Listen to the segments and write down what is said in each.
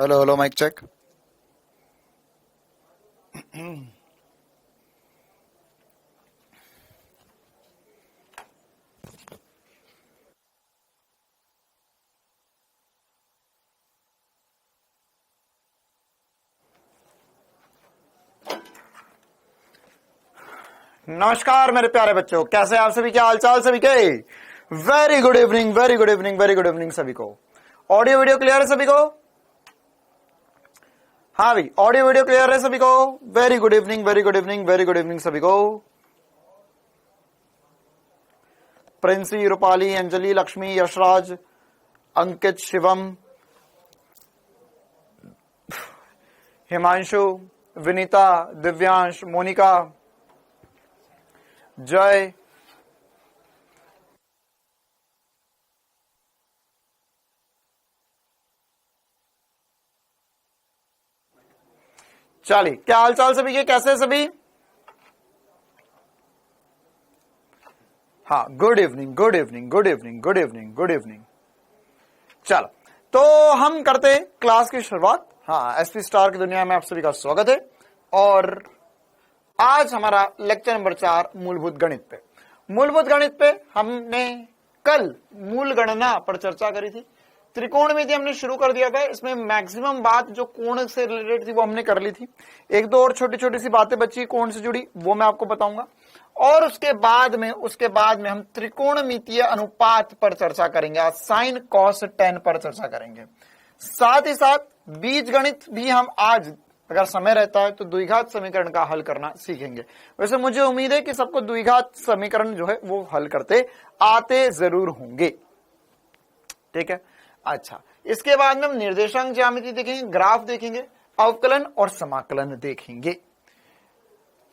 Hello hello mic check. नमस्कार मेरे प्यारे बच्चों, कैसे आप सभी, क्या हालचाल सभी के। Very good evening, very good evening, very good evening सभी को। ऑडियो वीडियो क्लियर है सभी को? हाँ भाई, ऑडियो वीडियो क्लियर है सभी को? Very good evening, very good evening, very good evening सभी को। प्रिंसी, रूपाली, अंजलि, लक्ष्मी, यशराज, अंकित, शिवम, हिमांशु, विनीता, दिव्यांश, मोनिका, जय, चलिए क्या हालचाल सभी के, कैसे सभी? हाँ, good evening, good evening, good evening, good evening, good evening. चलो तो हम करते हैं क्लास की शुरुआत। हाँ, एसपी स्टार की दुनिया में आप सभी का स्वागत है। और आज हमारा लेक्चर नंबर 4 मूलभूत गणित पे। मूलभूत गणित पे हमने कल मूल गणना पर चर्चा करी थी। त्रिकोणमिति हमने शुरू कर दिया था। इसमें मैक्सिमम बात जो कोण से रिलेटेड थी वो हमने कर ली थी। एक दो और छोटी छोटी सी बातें बची कोण से जुड़ी, वो मैं आपको बताऊंगा। और उसके बाद में हम त्रिकोणमितीय अनुपात पर चर्चा करेंगे। आज साइन कॉस टेन पर चर्चा करेंगे। साथ ही साथ बीज गणित भी हम आज अगर समय रहता है तो द्विघात समीकरण का हल करना सीखेंगे। वैसे मुझे उम्मीद है कि सबको द्विघात समीकरण जो है वो हल करते आते जरूर होंगे। ठीक है, अच्छा। इसके बाद में हम निर्देशांक ज्यामिति देखेंगे, ग्राफ देखेंगे, अवकलन और समाकलन देखेंगे।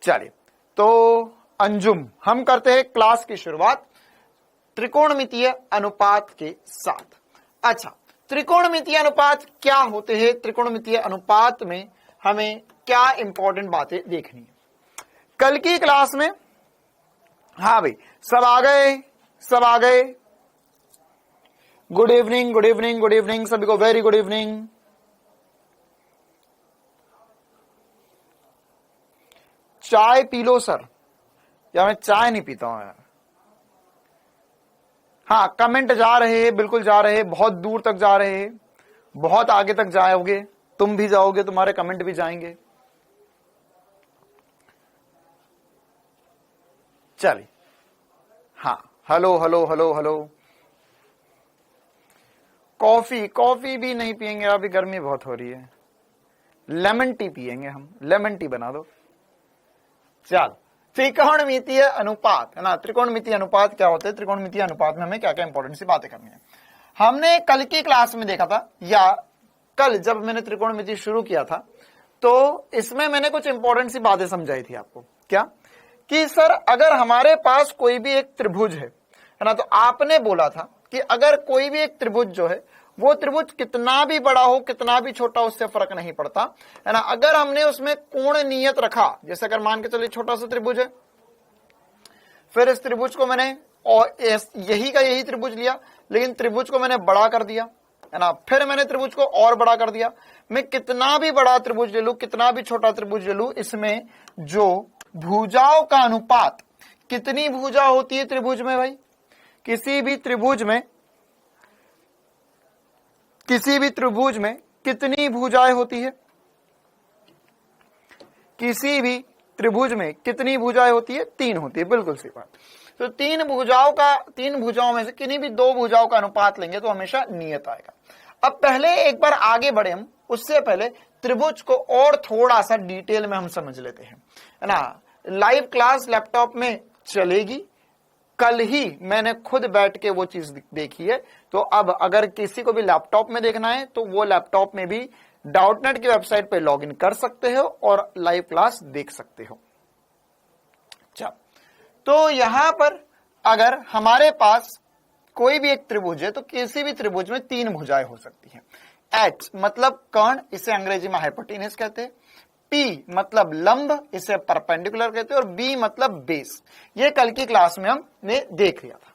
चलिए तो अंजुम, हम करते हैं क्लास की शुरुआत त्रिकोणमितीय अनुपात के साथ। अच्छा, त्रिकोणमितीय अनुपात क्या होते हैं? त्रिकोणमितीय अनुपात में हमें क्या इंपॉर्टेंट बातें देखनी है कल की क्लास में? हाँ भाई, सब आ गए, सब आ गए। Good evening, good evening, good evening सभी को, वेरी गुड इवनिंग। चाय पी लो सर, या मैं चाय नहीं पीता हूं यार। हाँ, कमेंट जा रहे हैं, बिल्कुल जा रहे हैं, बहुत दूर तक जा रहे हैं, बहुत आगे तक जाओगे, तुम भी जाओगे, तुम्हारे कमेंट भी जाएंगे। चलिए, हाँ, hello hello hello hello. Coffee भी नहीं पिएंगे, अभी गर्मी बहुत हो रही है। लेमन टी पिएंगे हम, लेमन टी बना दो। चल, त्रिकोणमितीय अनुपात है ना। त्रिकोणमितीय अनुपात क्या होते हैं? त्रिकोणमितीय अनुपात में हमें क्या क्या इंपॉर्टेंट सी बातें करनी है। हमने कल की क्लास में देखा था, या कल जब मैंने त्रिकोणमिति शुरू किया था तो इसमें मैंने कुछ इंपॉर्टेंट सी बातें समझाई थी आपको। क्या कि सर अगर हमारे पास कोई भी एक त्रिभुज है ना, तो आपने बोला था कि अगर कोई भी एक त्रिभुज जो है वो त्रिभुज कितना भी बड़ा हो कितना भी छोटा, उससे फर्क नहीं पड़ता है ना। अगर हमने उसमें कोण नियत रखा, जैसे अगर मान के चलिए छोटा सा त्रिभुज है, फिर इस त्रिभुज को मैंने और यही का यही त्रिभुज लिया, लेकिन त्रिभुज को मैंने बड़ा कर दिया है ना, फिर मैंने त्रिभुज को और बड़ा कर दिया। मैं कितना भी बड़ा त्रिभुज ले लूं, कितना भी छोटा त्रिभुज ले लूं, इसमें जो भुजाओं का अनुपात, कितनी भुजा होती है त्रिभुज में भाई? किसी भी त्रिभुज में कितनी भुजाएं होती है? किसी भी त्रिभुज में कितनी भुजाएं होती है? 3 होती है, बिल्कुल सही बात। तो 3 भुजाओं में से किन्हीं भी 2 भुजाओं का अनुपात लेंगे तो हमेशा नियत आएगा। अब पहले एक बार आगे बढ़े हम, उससे पहले त्रिभुज को और थोड़ा सा डिटेल में हम समझ लेते हैं, है ना। लाइव क्लास लैपटॉप में चलेगी, कल ही मैंने खुद बैठ के वो चीज देखी है। तो अब अगर किसी को भी लैपटॉप में देखना है तो वो लैपटॉप में भी डाउटनेट की वेबसाइट पे लॉगिन कर सकते हो और लाइव क्लास देख सकते हो। चल, तो यहां पर अगर हमारे पास कोई भी एक त्रिभुज है तो किसी भी त्रिभुज में 3 भुजाएं हो सकती हैं। H मतलब कर्ण, इसे अंग्रेजी में हाइपोटेनस कहते हैं। P मतलब लंब, इसे परपेंडिकुलर कहते हैं। और B मतलब बेस। ये कल की क्लास में हमने देख लिया था।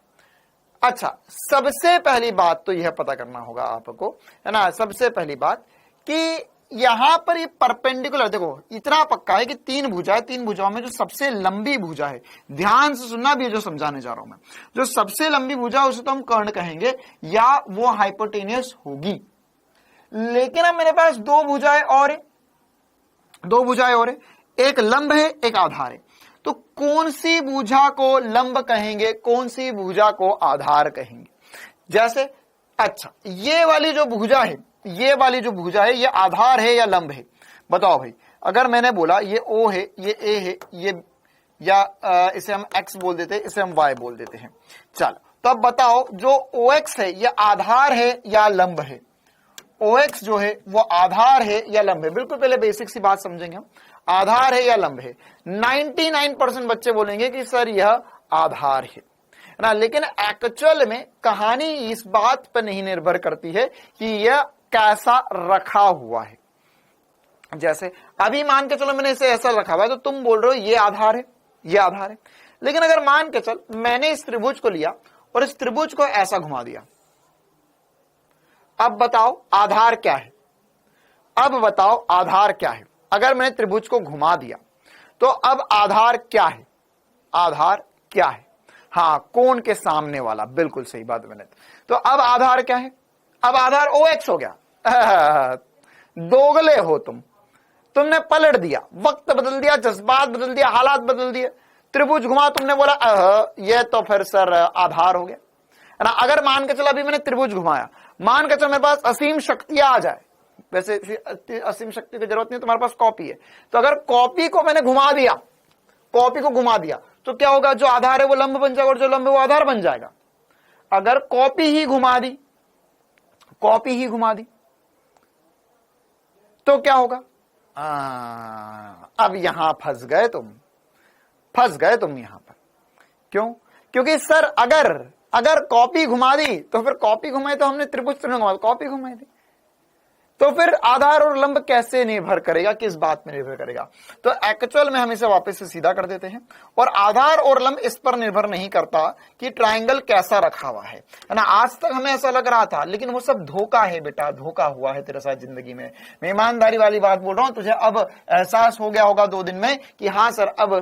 अच्छा, सबसे पहली बात तो यह पता करना होगा आपको, है ना। सबसे पहली बात कि यहां पर ये परपेंडिकुलर, देखो इतना पक्का है कि तीन भुजा है, तीन भुजाओं में जो सबसे लंबी भुजा है, ध्यान से सुनना भी है जो समझाने जा रहा हूं मैं, जो सबसे लंबी भुजा उसे तो हम कर्ण कहेंगे या वो हाइपोटेनियस होगी। लेकिन अब मेरे पास दो भुजाएं और है, दो भुजाएं और है, एक लंब है एक आधार है। तो कौन सी भुजा को लंब कहेंगे, कौन सी भुजा को आधार कहेंगे? जैसे अच्छा ये वाली जो भुजा है, ये वाली जो भुजा है, ये आधार है या लंब है? बताओ भाई। अगर मैंने बोला ये O है, ये A है, ये या इसे हम X बोल देते हैं, इसे हम Y बोल देते हैं। चलो तो अब बताओ जो OX है ये आधार है या लंब है? OX जो है वो आधार है या लंब है? बिल्कुल पहले बेसिक सी बात समझेंगे हम, आधार है या लंब है। 99% बच्चे बोलेंगे कि सर यह आधार है ना, लेकिन एक्चुअल में कहानी इस बात पर नहीं निर्भर करती है कि यह कैसा रखा हुआ है। जैसे अभी मान के चलो मैंने इसे ऐसा रखा हुआ है तो तुम बोल रहे हो ये आधार है, ये आधार है। लेकिन अगर मान के चल मैंने इस त्रिभुज को लिया और इस त्रिभुज को ऐसा घुमा दिया, अब बताओ आधार क्या है? अब बताओ आधार क्या है? अगर मैंने त्रिभुज को घुमा दिया तो अब आधार क्या है? आधार क्या है? हाँ, कोण के सामने वाला, बिल्कुल सही बात मैंने। तो अब आधार क्या है? अब आधार OX हो गया। दोगले हो तुमने पलट दिया, वक्त बदल दिया, जज्बात बदल दिया, हालात बदल दिए। त्रिभुज घुमा, तुमने बोला ये तो फिर सर आधार हो गया, है ना। अगर मान के चलो अभी मैंने त्रिभुज घुमाया, मान के चलो मेरे पास असीम शक्तियां आ जाए, वैसे असीम शक्ति की जरूरत नहीं, तुम्हारे पास कॉपी है, तो अगर कॉपी को मैंने घुमा दिया, कॉपी को घुमा दिया तो क्या होगा? जो आधार है वो लंब बन जाएगा और जो लंब है वो आधार बन जाएगा। अगर कॉपी ही घुमा दी, कॉपी ही घुमा दी तो क्या होगा? अब यहां फंस गए तुम, फंस गए तुम यहां पर। क्यों? क्योंकि सर अगर कॉपी घुमा दी तो फिर कॉपी घुमाई तो हमने त्रिभुज तो घुमा, कॉपी घुमाई दी, तो फिर आधार और लंब कैसे निर्भर करेगा, किस बात में निर्भर करेगा? तो एक्चुअल में हम इसे वापस से सीधा कर देते हैं, और आधार और लंब इस पर निर्भर नहीं करता कि ट्रायंगल कैसा रखा हुआ है ना। आज तक हमें ऐसा लग रहा था, लेकिन वो सब धोखा है बेटा, धोखा हुआ है तेरे साथ जिंदगी में। मैं ईमानदारी वाली बात बोल रहा हूं, तुझे अब एहसास हो गया होगा 2 दिन में कि हाँ सर अब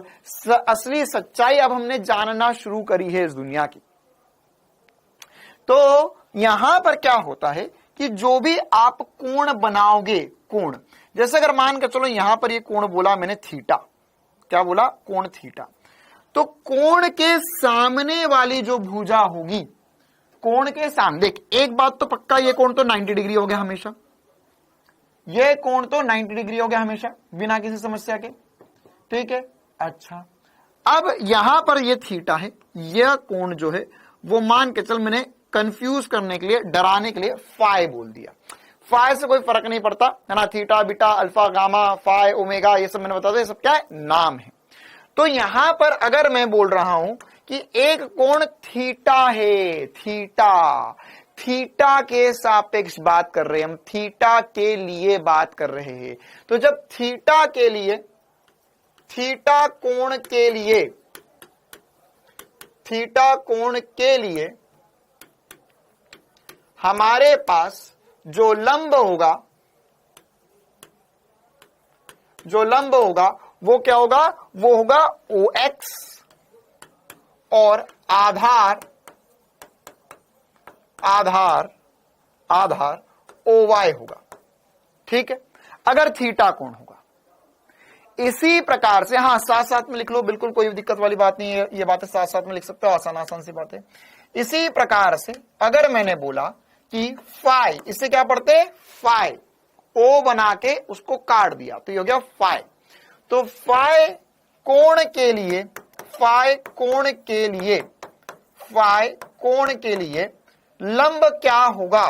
असली सच्चाई अब हमने जानना शुरू करी है इस दुनिया की। तो यहां पर क्या होता है कि जो भी आप कोण बनाओगे, कोण, जैसे अगर मान के चलो यहां पर ये कोण बोला मैंने थीटा, क्या बोला? कोण थीटा। तो कोण के सामने वाली जो भुजा होगी, कोण के सामने, देख एक बात तो पक्का, ये कोण तो 90 डिग्री हो गया हमेशा, ये कोण तो 90 डिग्री हो गया हमेशा बिना किसी समस्या के, ठीक है। अच्छा अब यहां पर ये थीटा है, यह कोण जो है वो मान के चल मैंने कंफ्यूज करने के लिए, डराने के लिए फाई बोल दिया। फाई से कोई फर्क नहीं पड़ता, है ना। Theta, beta, alpha, gamma, phi, omega, ये सब मैंने बता दिया, ये सब क्या है? नाम है। तो यहां पर अगर मैं बोल रहा हूं कि एक कोण थीटा है, थीटा के सापेक्ष बात कर रहे हैं हम, थीटा के लिए बात कर रहे हैं। तो जब थीटा के लिए, थीटा कोण के लिए, थीटा कोण के लिए हमारे पास जो लंब होगा, जो लंब होगा वो क्या होगा? वो होगा OX और आधार OY होगा, ठीक है। अगर थीटा कोण होगा, इसी प्रकार से, हाँ साथ साथ में लिख लो, बिल्कुल कोई दिक्कत वाली बात नहीं है, ये बातें साथ साथ में लिख सकते हो, आसान सी बात है। इसी प्रकार से अगर मैंने बोला कि फाई, इससे क्या पढ़ते हैं? फाई, ओ बना के उसको काट दिया तो ये हो गया फाई। तो फाई कोण के लिए, फाई कोण के लिए, फाई कोण के लिए लंब क्या होगा?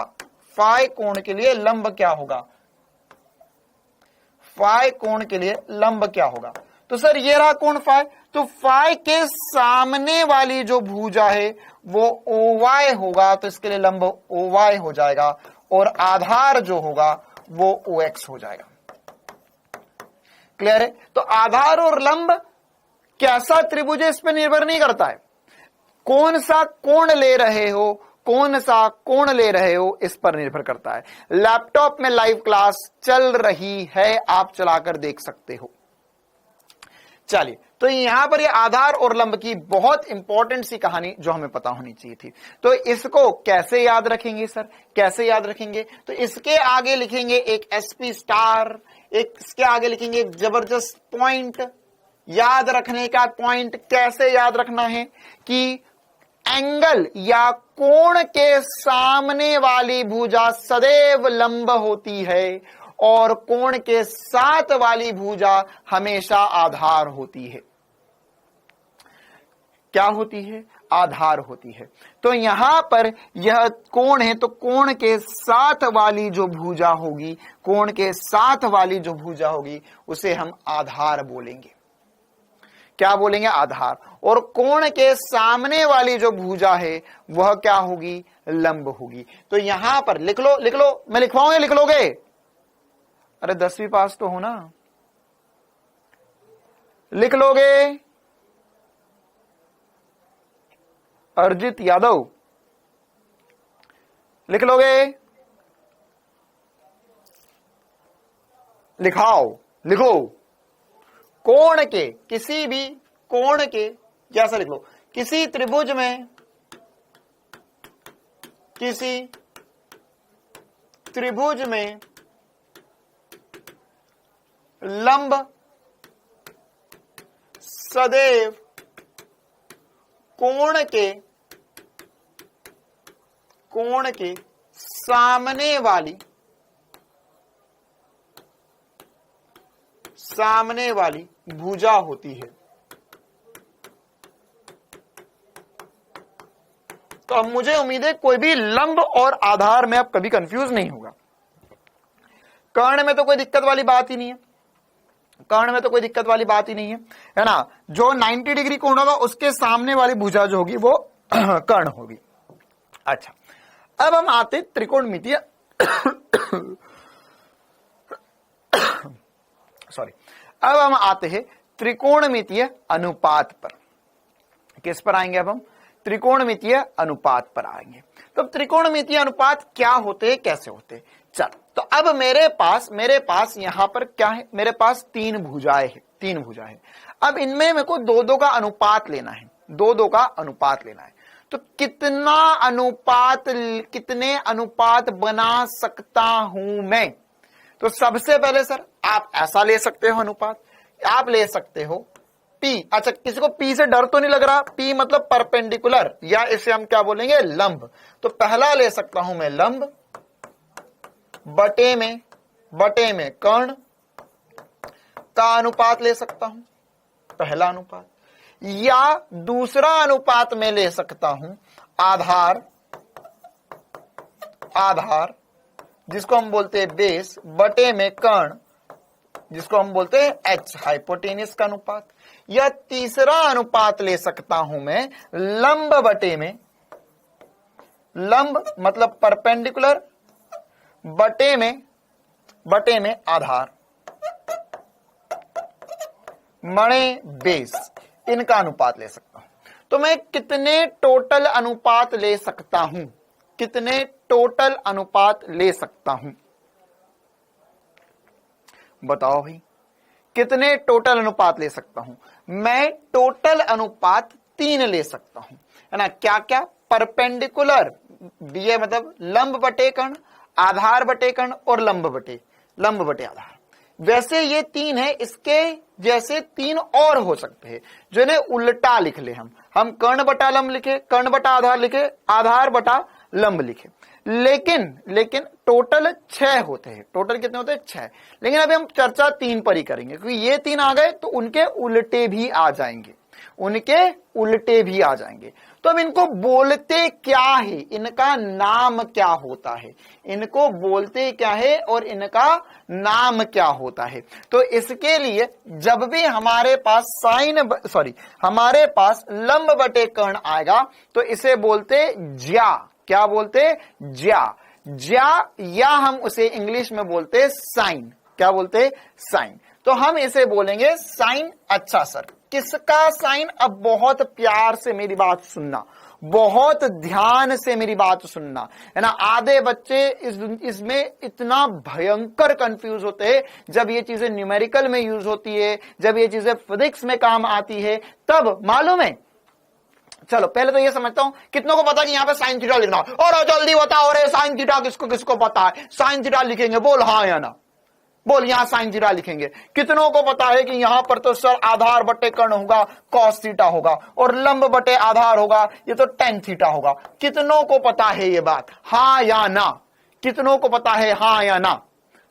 फाई कोण के लिए लंब क्या होगा? फाई कोण के लिए लंब क्या होगा? तो सर ये रहा कोण फाई, तो फाई के सामने वाली जो भुजा है वो OY होगा, तो इसके लिए लंब OY हो जाएगा, और आधार जो होगा वो OX हो जाएगा। क्लियर है? तो आधार और लंब कैसा त्रिभुज है इस पर निर्भर नहीं करता है, कौन सा कोण ले रहे हो, कौन सा कोण ले रहे हो इस पर निर्भर करता है। लैपटॉप में लाइव क्लास चल रही है, आप चलाकर देख सकते हो। चलिए, तो यहां पर ये आधार और लंब की बहुत इंपॉर्टेंट सी कहानी जो हमें पता होनी चाहिए थी। तो इसको कैसे याद रखेंगे सर, कैसे याद रखेंगे? तो इसके आगे लिखेंगे एक एसपी स्टार, एक इसके आगे लिखेंगे एक जबरदस्त पॉइंट। याद रखने का पॉइंट कैसे याद रखना है कि एंगल या कोण के सामने वाली भुजा सदैव लंब होती है और कोण के साथ वाली भुजा हमेशा आधार होती है। क्या होती है? आधार होती है। तो यहां पर यह कोण है, तो कोण के साथ वाली जो भुजा होगी, कोण के साथ वाली जो भुजा होगी उसे हम आधार बोलेंगे। क्या बोलेंगे? आधार। और कोण के सामने वाली जो भुजा है वह क्या होगी? लंब होगी। तो यहां पर लिख लो, लिख लो, मैं लिखवाऊंगा, लिख लोगे? अरे 10वीं पास तो हो ना, लिख लोगे? अर्जित यादव लिख लोगे? लिखाओ, लिखो। कोण के, किसी भी कोण के, जैसा लिख लो, किसी त्रिभुज में, किसी त्रिभुज में लंब सदैव कोण के सामने वाली भुजा होती है। तो अब मुझे उम्मीद है कोई भी लंब और आधार में अब कभी कंफ्यूज नहीं होगा। कर्ण में तो कोई दिक्कत वाली बात ही नहीं है, कर्ण में तो कोई दिक्कत वाली बात ही नहीं है ना। जो 90 डिग्री कोण होगा उसके सामने वाली भुजा जो होगी वो कर्ण होगी। अच्छा, अब हम आते त्रिकोणमितीय सॉरी, अब हम आते हैं त्रिकोणमितीय अनुपात पर। किस पर आएंगे? अब हम त्रिकोणमितीय अनुपात पर आएंगे। तो त्रिकोणमितीय अनुपात क्या होते हैं, कैसे होते हैं? चलो, तो अब मेरे पास यहां पर क्या है? मेरे पास तीन भुजाएं हैं, तीन भुजाएं। अब इनमें मेरे को दो दो का अनुपात लेना है, दो दो का अनुपात लेना है। तो कितना अनुपात, कितने अनुपात बना सकता हूं मैं? तो सबसे पहले सर आप ऐसा ले सकते हो अनुपात, आप ले सकते हो P। अच्छा, किसी को P से डर तो नहीं लग रहा? P मतलब परपेंडिकुलर, या इसे हम क्या बोलेंगे? लंब। तो पहला ले सकता हूं मैं लंब, बटे में कर्ण का अनुपात ले सकता हूं, पहला अनुपात। या दूसरा अनुपात में ले सकता हूं आधार जिसको हम बोलते हैं बेस, बटे में कर्ण जिसको हम बोलते हैं H, हाइपोटेनियस का अनुपात। या तीसरा अनुपात ले सकता हूं मैं लंब बटे में, लंब मतलब परपेंडिकुलर, बटे में आधार, मणे बेस, इनका अनुपात ले सकता हूं। तो मैं कितने टोटल अनुपात ले सकता हूं? कितने टोटल अनुपात ले सकता हूं? बताओ भाई, कितने टोटल अनुपात ले सकता हूं? मैं टोटल अनुपात 3 ले सकता हूं, है ना। क्या क्या? परपेंडिकुलर, ये मतलब लंब बटे कर्ण, आधार बटे कर्ण और लंब बटे आधार। वैसे ये 3 है, इसके जैसे 3 और हो सकते हैं जो इन्हें उल्टा लिख ले। हम कर्ण बटा लंब लिखे, कर्ण बटा आधार लिखे, आधार बटा लंब लिखे। लेकिन टोटल 6 होते हैं। टोटल कितने होते हैं? 6। लेकिन अभी हम चर्चा 3 पर ही करेंगे, क्योंकि ये 3 आ गए तो उनके उल्टे भी आ जाएंगे, तो अब इनको बोलते क्या है, इनका नाम क्या होता है, इनको बोलते क्या है और इनका नाम क्या होता है? तो इसके लिए जब भी हमारे पास लंब बटे कर्ण आएगा तो इसे बोलते ज्या। क्या बोलते? ज्या, या हम उसे इंग्लिश में बोलते साइन। क्या बोलते? साइन। तो हम इसे बोलेंगे साइन। अच्छा सर, किसका साइन? अब बहुत प्यार से मेरी बात सुनना, बहुत ध्यान से मेरी बात सुनना, है ना। आधे बच्चे इसमें इतना भयंकर कंफ्यूज होते हैं जब ये चीजें न्यूमेरिकल में यूज होती है, जब ये चीजें फिजिक्स में काम आती है, तब मालूम है। चलो पहले तो ये समझता हूं कितनों को पता कि यहां पे साइन थीटा लिखना, और जल्दी बताओ रे साइन थीटा किसको किसको पता है, साइन थीटा लिखेंगे, बोल हाँ या ना, बोल यहां साइन थीटा लिखेंगे। कितनों को पता है कि यहां पर तो सर आधार बटे कर्ण होगा कॉस थीटा होगा, और लंब बटे आधार होगा ये तो टेन थीटा होगा। कितनों को पता है ये बात, हाँ या ना? कितनों को पता है हाँ या ना?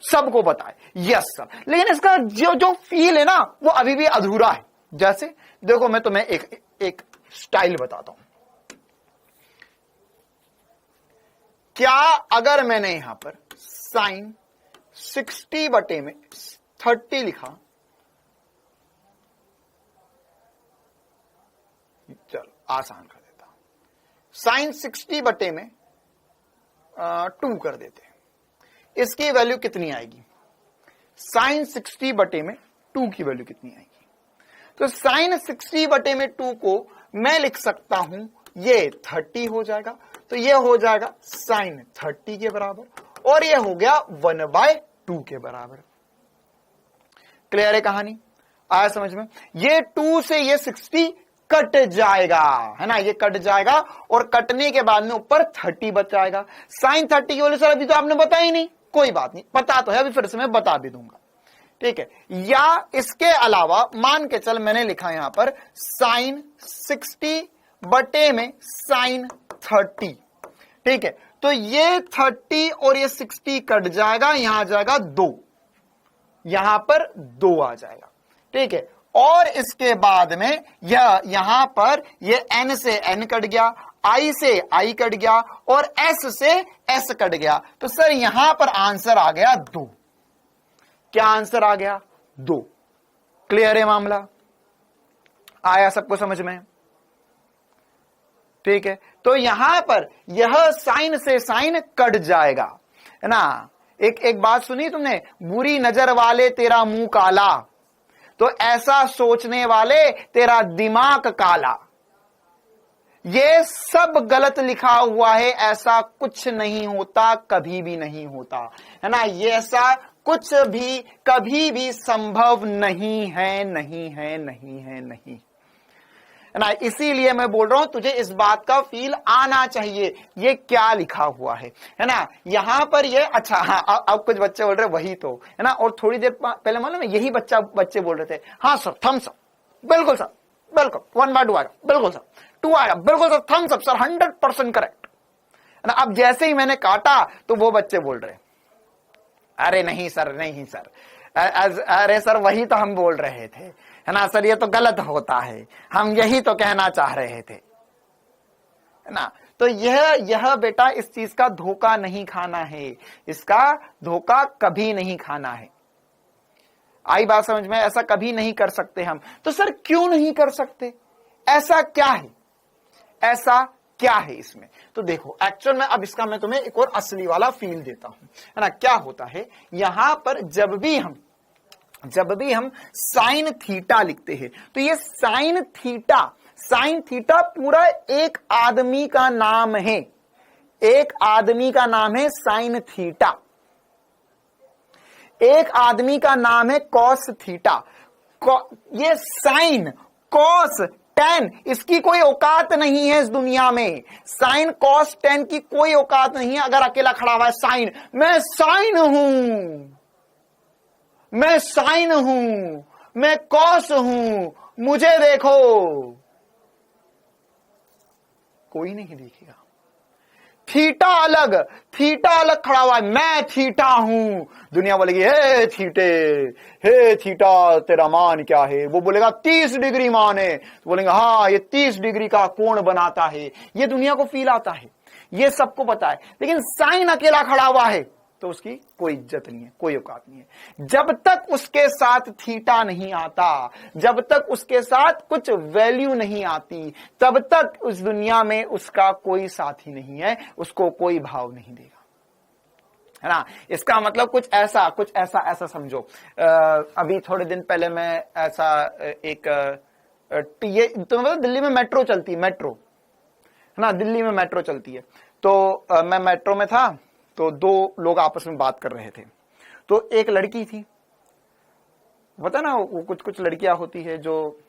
सबको पता है, यस सर। लेकिन इसका जो फील है ना वो अभी भी अधूरा है। जैसे देखो मैं तुम्हें एक स्टाइल बताता हूं। क्या अगर मैंने यहां पर साइन 60 बटे में 30 लिखा, चलो आसान कर देता हूं, साइन 60 बटे में 2 कर देते हैं, इसकी वैल्यू कितनी आएगी? साइन 60 बटे में 2 की वैल्यू कितनी आएगी? तो साइन 60 बटे में 2 को मैं लिख सकता हूं, ये 30 हो जाएगा, तो ये हो जाएगा साइन 30 के बराबर, और ये हो गया 1/2 के बराबर। क्लियर है कहानी? आया समझ में? ये 2 से ये 60 कट जाएगा, है ना, ये कट जाएगा, और कटने के बाद में ऊपर 30 बच जाएगा। साइन 30 की वजह से अभी तो आपने बताया ही नहीं, कोई बात नहीं, पता तो है, अभी फिर से मैं बता भी दूंगा, ठीक है। या इसके अलावा मान के चल मैंने लिखा यहां पर साइन 60 बटे में साइन 30, ठीक है। तो ये 30 और ये 60 कट जाएगा, यहां आ जाएगा 2, यहां पर 2 आ जाएगा, ठीक है। और इसके बाद में यहां पर ये n से n कट गया, i से i कट गया, और s से s कट गया, तो सर यहां पर आंसर आ गया 2। क्या आंसर आ गया? 2। क्लियर है मामला? आया सबको समझ में? ठीक है। तो यहां पर यह साइन से साइन कट जाएगा, है ना। एक बात सुनी तुमने, बुरी नजर वाले तेरा मुंह काला, तो ऐसा सोचने वाले तेरा दिमाग काला। ये सब गलत लिखा हुआ है, ऐसा कुछ नहीं होता, कभी भी नहीं होता, है ना। ये ऐसा कुछ भी कभी भी संभव नहीं है, नहीं है, नहीं है, नहीं, है ना। इसीलिए मैं बोल रहा हूं तुझे इस बात का फील आना चाहिए, ये क्या लिखा हुआ है ना। यहां पर ये अच्छा, हाँ अब कुछ बच्चे बोल रहे वही तो, है ना। और थोड़ी देर पहले मालूम है यही बच्चे बोल रहे थे, हाँ सर थम्स अप, बिल्कुल सर, बिल्कुल 1/2 आएगा, बिल्कुल सर 2 आएगा, बिल्कुल sir thumbs up sir 100% correct, है ना। अब जैसे ही मैंने काटा तो वो बच्चे बोल रहे अरे नहीं सर, नहीं सर, अरे सर वही तो हम बोल रहे थे, है ना सर, ये तो गलत होता है, हम यही तो कहना चाह रहे थे, है ना। तो यह बेटा इस चीज का धोखा नहीं खाना है, इसका धोखा कभी नहीं खाना है। आई बात समझ में? ऐसा कभी नहीं कर सकते हम। तो सर क्यों नहीं कर सकते? ऐसा क्या है, ऐसा क्या है इसमें? तो देखो एक्चुअल में अब इसका मैं तुम्हें एक और असली वाला फील देता हूं, है ना। क्या होता है यहां पर, जब भी हम साइन थीटा लिखते हैं, तो ये साइन थीटा पूरा एक आदमी का नाम है, एक आदमी का नाम है साइन थीटा, एक आदमी का नाम है कॉस थीटा। ये साइन, कॉस, टेन, इसकी कोई औकात नहीं है इस दुनिया में। साइन कॉस टेन की कोई औकात नहीं है। अगर अकेला खड़ा हुआ है साइन, मैं साइन हूं, मैं साइन हूं, मैं कॉस हूं, मुझे देखो, कोई नहीं देखेगा। थीटा अलग खड़ा हुआ है, मैं थीटा हूं, दुनिया बोलेगी हे थीटा तेरा मान क्या है? वो बोलेगा 30 डिग्री मान है, तो बोलेंगे हाँ ये 30 डिग्री का कोण बनाता है। ये दुनिया को फील आता है, ये सबको पता है। लेकिन साइन अकेला खड़ा हुआ है तो उसकी कोई इज्जत नहीं है, कोई औकात नहीं है। जब तक उसके साथ थीटा नहीं आता, जब तक उसके साथ कुछ वैल्यू नहीं आती, तब तक उस दुनिया में उसका कोई साथी नहीं है, उसको कोई भाव नहीं देगा, है ना। इसका मतलब कुछ ऐसा समझो। अभी थोड़े दिन पहले मैं ऐसा एक ये तो मतलब दिल्ली में मेट्रो चलती, मेट्रो, ना, दिल्ली में मेट्रो चलती है। तो मैं मेट्रो में था, तो दो लोग आपस में बात कर रहे थे। तो एक लड़की थी, पता ना वो कुछ कुछ लड़कियां होती है जो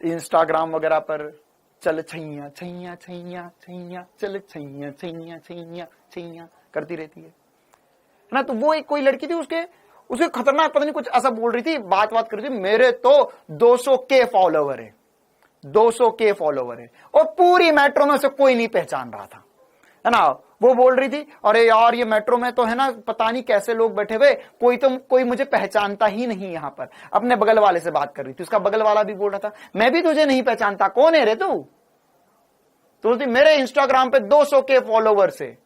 इंस्टाग्राम वगैरह पर चल छैया छैया छैया छैया चल छैया छैया छैया छैया करती रहती है ना। तो वो एक कोई लड़की थी, उसके खतरनाक पता नहीं कुछ ऐसा बोल रही थी, बात कर रही थी, मेरे तो 200K फॉलोवर है, 200K फॉलोवर है, और पूरी मेट्रो में से कोई नहीं पहचान रहा था, है ना। वो बोल रही थी, अरे यार ये मेट्रो में तो है ना पता नहीं कैसे लोग बैठे हुए, कोई मुझे पहचानता ही नहीं। यहां पर अपने बगल वाले से बात कर रही थी, उसका बगल वाला भी बोल रहा था मैं भी तुझे नहीं पहचानता, कौन है रे तू? तो उसने मेरे इंस्टाग्राम पे 200K फॉलोवर्स है।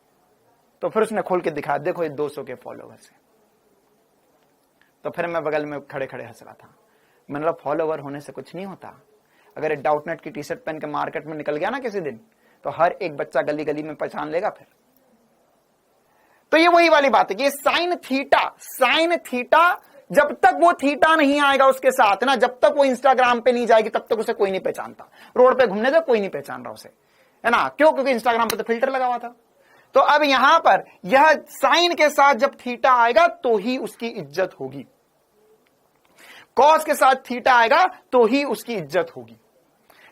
तो फिर उसने खोल के दिखाया, देखो ये 200K फॉलोवर्स है। तो फिर मैं बगल में खड़े खड़े हंस रहा था। मैंने बोला फॉलोवर होने से कुछ नहीं होता, अगर डाउटनेट की टी शर्ट पहन के मार्केट में निकल गया ना किसी दिन, तो हर एक बच्चा गली गली में पहचान लेगा फिर। तो ये वही वाली बात है कि साइन थीटा जब तक वो थीटा नहीं आएगा उसके साथ ना, जब तक वो इंस्टाग्राम पे नहीं जाएगी तब तक उसे कोई नहीं पहचानता। रोड पे घूमने से कोई नहीं पहचान रहा उसे, है ना, क्यों? क्योंकि इंस्टाग्राम पे तो फिल्टर लगा हुआ था। तो अब यहां पर यह साइन के साथ जब थीटा आएगा तो ही उसकी इज्जत होगी, कॉस के साथ थीटा आएगा तो ही उसकी इज्जत होगी।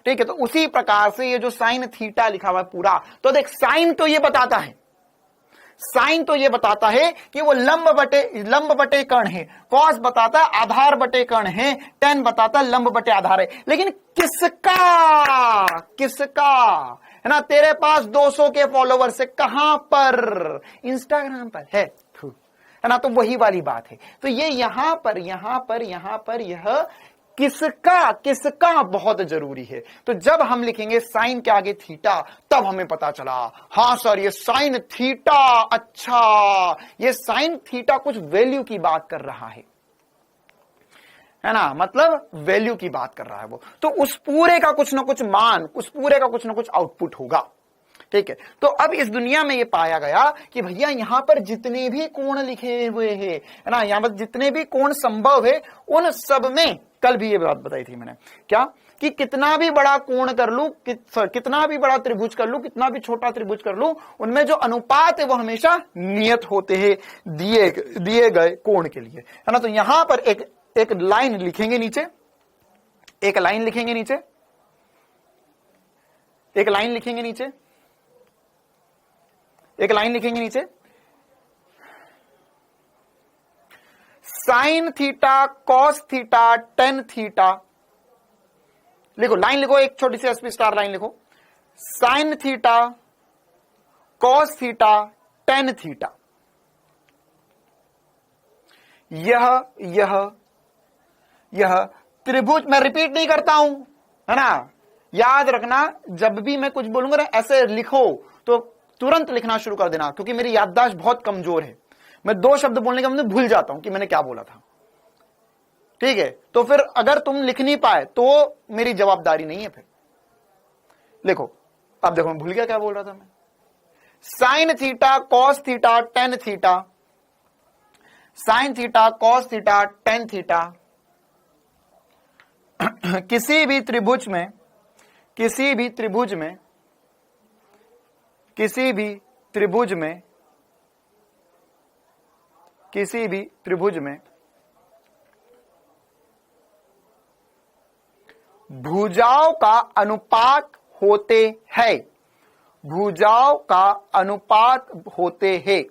ठीक है, तो उसी प्रकार से ये जो साइन थीटा लिखा हुआ है पूरा, तो देख साइन तो ये बताता है कि वो लंब बटे कर्ण है, कॉस बताता है आधार बटे कर्ण है, टेन बताता है लंब बटे आधार है। लेकिन किसका है ना, तेरे पास 200K फॉलोवर्स है, कहां पर? इंस्टाग्राम पर है ना। तो वही वाली बात है। तो ये यहां पर यह किसका बहुत जरूरी है। तो जब हम लिखेंगे साइन के आगे थीटा, तब हमें पता चला हां सर ये साइन थीटा, अच्छा ये साइन थीटा कुछ वैल्यू की बात कर रहा है ना, मतलब वैल्यू की बात कर रहा है वो। तो उस पूरे का कुछ ना कुछ मान, उस पूरे का कुछ ना कुछ आउटपुट होगा। ठीक है, तो अब इस दुनिया में ये पाया गया कि भैया यहां पर जितने भी कोण लिखे हुए हैं, है ना, यहां पर जितने भी कोण संभव है, उन सब में, कल भी ये बात बताई थी मैंने, क्या कि कितना भी बड़ा कोण कर लूं, कितना भी बड़ा त्रिभुज कर लूं, कितना भी छोटा त्रिभुज कर लूं, उनमें जो अनुपात है वो हमेशा नियत होते हैं दिए गए कोण के लिए, है ना। तो यहां पर एक लाइन लिखेंगे नीचे, एक लाइन लिखेंगे नीचे, sine theta, cos theta, tan theta लिखो, लाइन लिखो, एक छोटी सी एसपी स्टार लाइन लिखो, sine theta, cos theta, tan theta. यह त्रिभुज, मैं रिपीट नहीं करता हूं, है ना, याद रखना, जब भी मैं कुछ बोलूंगा ना ऐसे लिखो तो तुरंत लिखना शुरू कर देना, क्योंकि मेरी याददाश्त बहुत कमजोर है। मैं 2 शब्द बोलने के बाद भूल जाता हूं कि मैंने क्या बोला था। ठीक है, तो फिर अगर तुम लिख नहीं पाए तो मेरी जवाबदारी नहीं है। फिर लिखो, अब देखो मैं भूल गया क्या बोल रहा था मैं। Sine theta, cos theta, tan theta, sine theta, cos theta, tan theta, किसी भी त्रिभुज में भुजाओं का अनुपात होते हैं, भुजाओं का अनुपात होते हैं,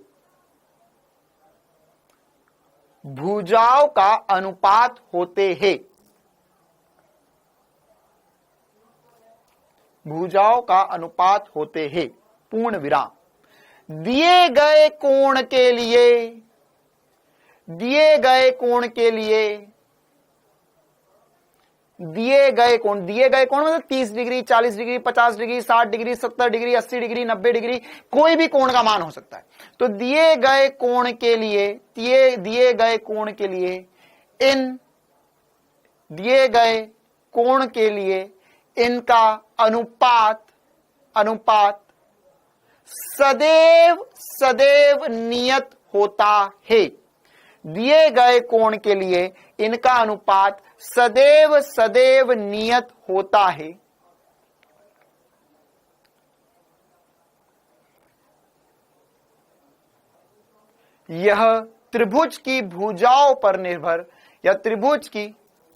भुजाओं का अनुपात होते हैं, भुजाओं का अनुपात होते हैं, पूर्ण विराम। दिए गए कोण के लिए, दिए गए कोण मतलब 30 degree, 40 degree, 50 degree, 60 degree, 70 degree, 80 degree, 90 degree, कोई भी कोण का मान हो सकता है। तो दिए गए कोण के लिए, दिए गए कोण के लिए, इन दिए गए कोण के लिए इनका अनुपात सदैव नियत होता है। दिए गए कोण के लिए इनका अनुपात सदैव नियत होता है। यह त्रिभुज की भुजाओं पर निर्भर, या त्रिभुज की,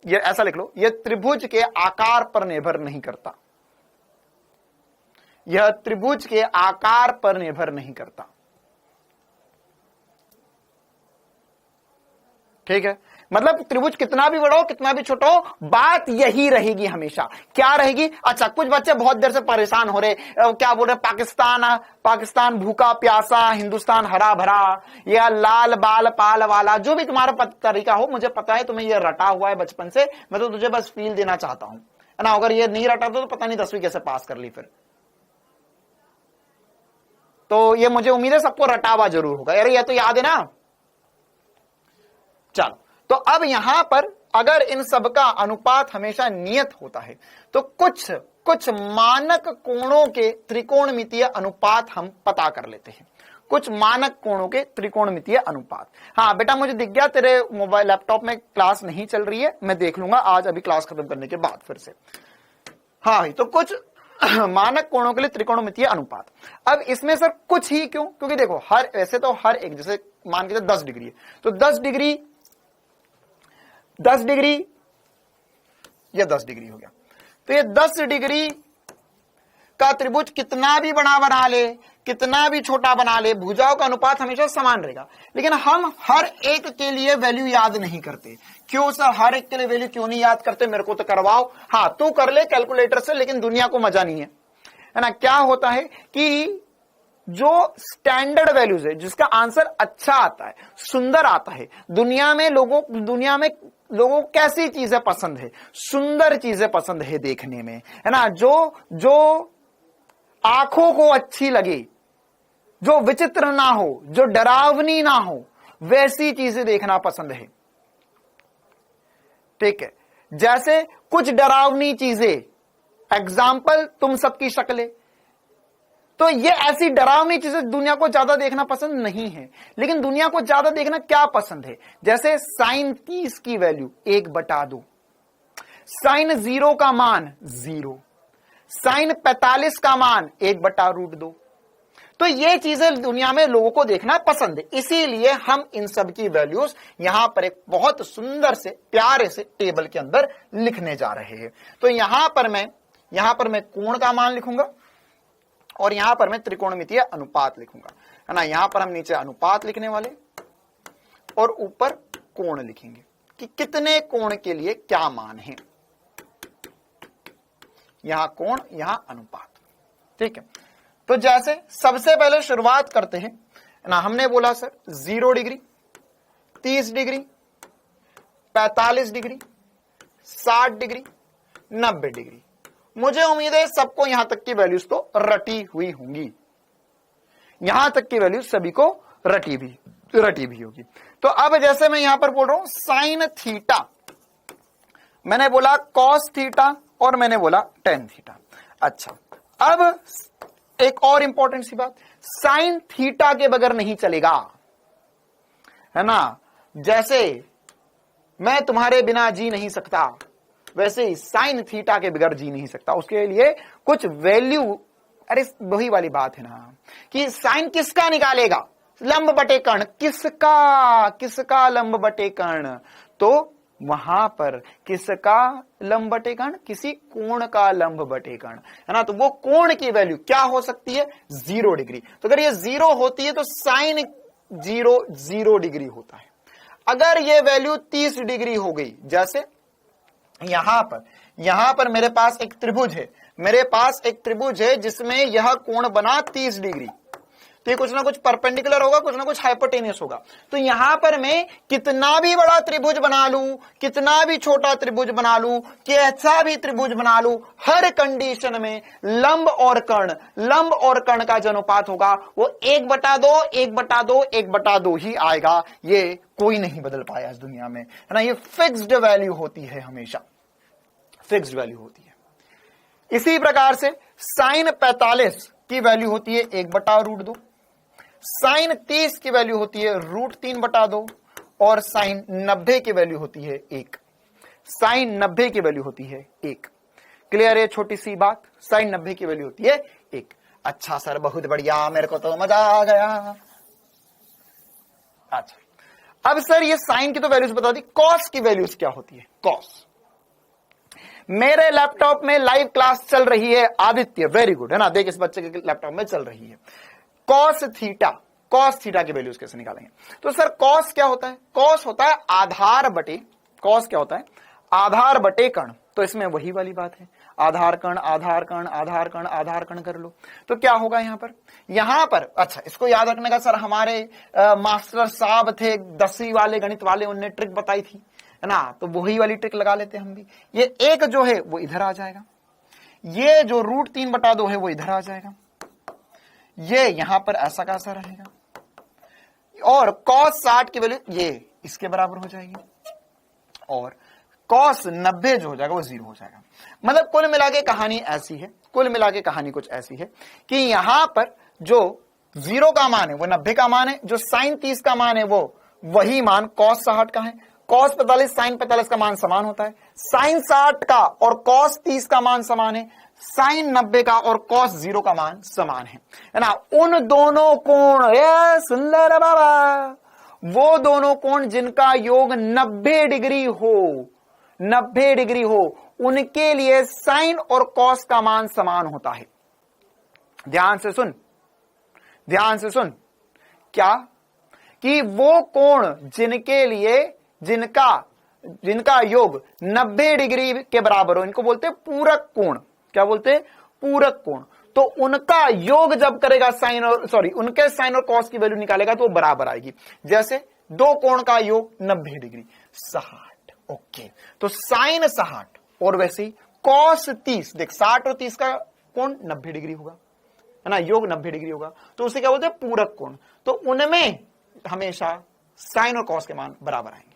ये ऐसा लिख लो, यह त्रिभुज के आकार पर निर्भर नहीं करता, यह त्रिभुज के आकार पर निर्भर नहीं करता। ठीक है, मतलब त्रिभुज कितना भी बड़ा हो कितना भी छोटा हो, बात यही रहेगी हमेशा। क्या रहेगी? अच्छा, कुछ बच्चे बहुत देर से परेशान हो रहे, क्या बोल रहे, पाकिस्तान भूखा प्यासा, हिंदुस्तान हरा भरा, या लाल बाल पाल वाला, जो भी तुम्हारा तरीका हो, मुझे पता है तुम्हें यह रटा हुआ है बचपन से, मैं तो तुझे बस फील देना चाहता हूं, है ना। अगर ये नहीं रटा तो पता नहीं 10वीं कैसे पास कर ली फिर। तो ये मुझे उम्मीद है सबको रटा हुआ जरूर होगा, यार ये तो याद है ना। चलो, तो अब यहां पर अगर इन सब का अनुपात हमेशा नियत होता है तो कुछ मानक कोणों के त्रिकोणमितीय अनुपात हम पता कर लेते हैं। कुछ मानक कोणों के त्रिकोणमितीय अनुपात। हाँ बेटा, मुझे दिख गया तेरे मोबाइल लैपटॉप में क्लास नहीं चल रही है, मैं देख लूंगा आज अभी क्लास खत्म करने के बाद फिर से। हाँ भाई, तो कुछ मानक कोणों के लिए त्रिकोणमितीय अनुपात। अब इसमें सर कुछ ही क्यों? क्योंकि देखो वैसे तो हर एक, जैसे मान के 10 डिग्री है तो 10 डिग्री या 10 डिग्री हो गया, तो ये 10 डिग्री का त्रिभुज कितना भी बड़ा बना ले, कितना भी छोटा बना ले, भुजाओं का अनुपात हमेशा समान रहेगा। लेकिन हम हर एक के लिए वैल्यू याद नहीं करते। क्यों सर, हर एक के लिए वैल्यू क्यों नहीं याद करते? मेरे को तो करवाओ। हाँ, तू कर ले कैलकुलेटर से, लेकिन दुनिया को मजा नहीं है ना। क्या होता है कि जो स्टैंडर्ड वैल्यूज है, जिसका आंसर अच्छा आता है, सुंदर आता है, दुनिया में लोगों को कैसी चीजें पसंद है? सुंदर चीजें पसंद है देखने में, है ना। जो आंखों को अच्छी लगे, जो विचित्र ना हो, जो डरावनी ना हो, वैसी चीजें देखना पसंद है। ठीक है, जैसे कुछ डरावनी चीजें, एग्जाम्पल तुम सबकी शक्लें, तो ये ऐसी डरावनी चीजें दुनिया को ज्यादा देखना पसंद नहीं है। लेकिन दुनिया को ज्यादा देखना क्या पसंद है? जैसे sin 30 की वैल्यू 1/2, sin 0 का मान 0, sin 45 का मान 1/√2। तो ये चीजें दुनिया में लोगों को देखना पसंद है, इसीलिए हम इन सब की वैल्यूज यहां पर एक बहुत सुंदर से प्यारे से टेबल के अंदर लिखने जा रहे हैं। तो यहां पर मैं कोण का मान लिखूंगा और यहां पर मैं त्रिकोणमितीय अनुपात लिखूंगा, है ना। यहां पर हम नीचे अनुपात लिखने वाले और ऊपर कोण लिखेंगे कि कितने कोण के लिए क्या मान है। यहां कोण, यहां अनुपात। ठीक है, तो जैसे सबसे पहले शुरुआत करते हैं ना। हमने बोला sir 0 degree, 30 degree, 45 degree, 60 degree, 90 degree. मुझे उम्मीद है सबको यहां तक की वैल्यूज तो रटी हुई होंगी, यहां तक की वैल्यूज सभी को रटी भी होगी। तो अब जैसे मैं यहां पर बोल रहा हूं साइन थीटा, मैंने बोला कॉस थीटा और मैंने बोला टेन थीटा। अच्छा, अब एक और इंपॉर्टेंट सी बात, साइन थीटा के बगैर नहीं चलेगा, है ना। जैसे मैं तुम्हारे बिना जी नहीं सकता, वैसे ही साइन थीटा के बगैर जी नहीं सकता। उसके लिए कुछ वैल्यू, अरे वही वाली बात है ना कि साइन किसका निकालेगा? लंब बटे कर्ण। किसका लंब बटे कर्ण? तो वहां पर किसका लंब बटे कर्ण? किसी कोण का लंब बटे कर्ण, है ना। तो वो कोण की वैल्यू क्या हो सकती है? 0 डिग्री। तो अगर ये 0 होती है तो साइन 0 डिग्री होता है। अगर ये वैल्यू 30 डिग्री हो गई, जैसे यहां पर मेरे पास एक त्रिभुज है जिसमें यह कोण बना 30 डिग्री, तो ये कुछ ना कुछ परपेंडिकुलर होगा, कुछ ना कुछ हाइपोटेनियस होगा। तो यहां पर मैं कितना भी बड़ा त्रिभुज बना लूं, कितना भी छोटा त्रिभुज बना लूं, कैसा भी त्रिभुज बना लूं, हर कंडीशन में लंब और कर्ण का जो अनुपात होगा वो 1/2, 1/2, 1/2 ही आएगा। ये कोई नहीं बदल पाया इस दुनिया में, है ना। ये फिक्स्ड वैल्यू होती है, हमेशा फिक्स्ड वैल्यू होती है। इसी प्रकार से साइन 45 की वैल्यू होती है 1/√2, साइन 30 की वैल्यू होती है √3/2 और साइन 90 की वैल्यू होती है 1। साइन 90 की वैल्यू होती है 1। क्लियर है? छोटी सी बात, साइन 90 की वैल्यू होती है 1। अच्छा सर, बहुत बढ़िया, मेरे को तो मजा आ गया। अच्छा, अब सर ये साइन की तो वैल्यूज बता दी, कॉस की वैल्यूज क्या होती है? कॉस, मेरे लैपटॉप में लाइव क्लास चल रही है आदित्य, वेरी गुड, है ना, देख इस बच्चे के लैपटॉप में चल रही है। कॉस थीटा, कॉस थीटा की वैल्यूज कैसे निकालेंगे? तो सर कॉस क्या होता है? कॉस होता है आधार बटे, कॉस क्या होता है? आधार बटे कर्ण। तो इसमें वही वाली बात है, आधार कर्ण आधार कर्ण आधार कर्ण आधार कर्ण कर लो, तो क्या होगा यहां पर? अच्छा, इसको याद रखने का सर हमारे मास्टर साहब थे 10वीं वाले गणित वाले, उनने ट्रिक बताई थी, है ना, तो वही वाली ट्रिक लगा लेते हम भी। ये एक जो है वो इधर आ जाएगा, ये जो √3/2 है वो इधर आ जाएगा, ये यहां पर ऐसा का ऐसा रहेगा, और cos 60 की वैल्यू ये इसके बराबर हो जाएगी, और cos 90 जो हो जाएगा वो 0 हो जाएगा। मतलब कुल मिला के कहानी ऐसी है, कुल मिला के कहानी कुछ ऐसी है कि यहां पर जो 0 का मान है वो 90 का मान है, जो sin 30 का मान है वो वही मान cos 60 का है, cos 45 sin 45 का मान समान होता है, sin 60 का और cos 30 का मान समान है, sin 90 का और cos 0 का मान समान है ना। उन दोनों कोण, ये सुंदर बाबा, वो दोनों कोण जिनका योग 90 डिग्री हो, 90 डिग्री हो, उनके लिए साइन और कॉस का मान समान होता है। ध्यान से सुन, ध्यान से सुन, क्या कि वो कोण जिनके लिए जिनका योग 90 डिग्री के बराबर हो, इनको बोलते हैं पूरक कोण। क्या बोलते हैं? पूरक कोण। तो उनका योग जब करेगा साइन और उनके साइन और कॉस की वैल्यू निकालेगा तो बराबर आएगी। जैसे दो कोण का योग 90 डिग्री, 60, ओके, तो साइन 60 और वैसे ही कॉस 30, देख 60 और 30 का कोण 90 डिग्री होगा, है ना, योग 90 डिग्री होगा, तो उसे क्या बोलते हैं? पूरक कोण। तो उनमें हमेशा साइन और कॉस के मान बराबर आएंगे,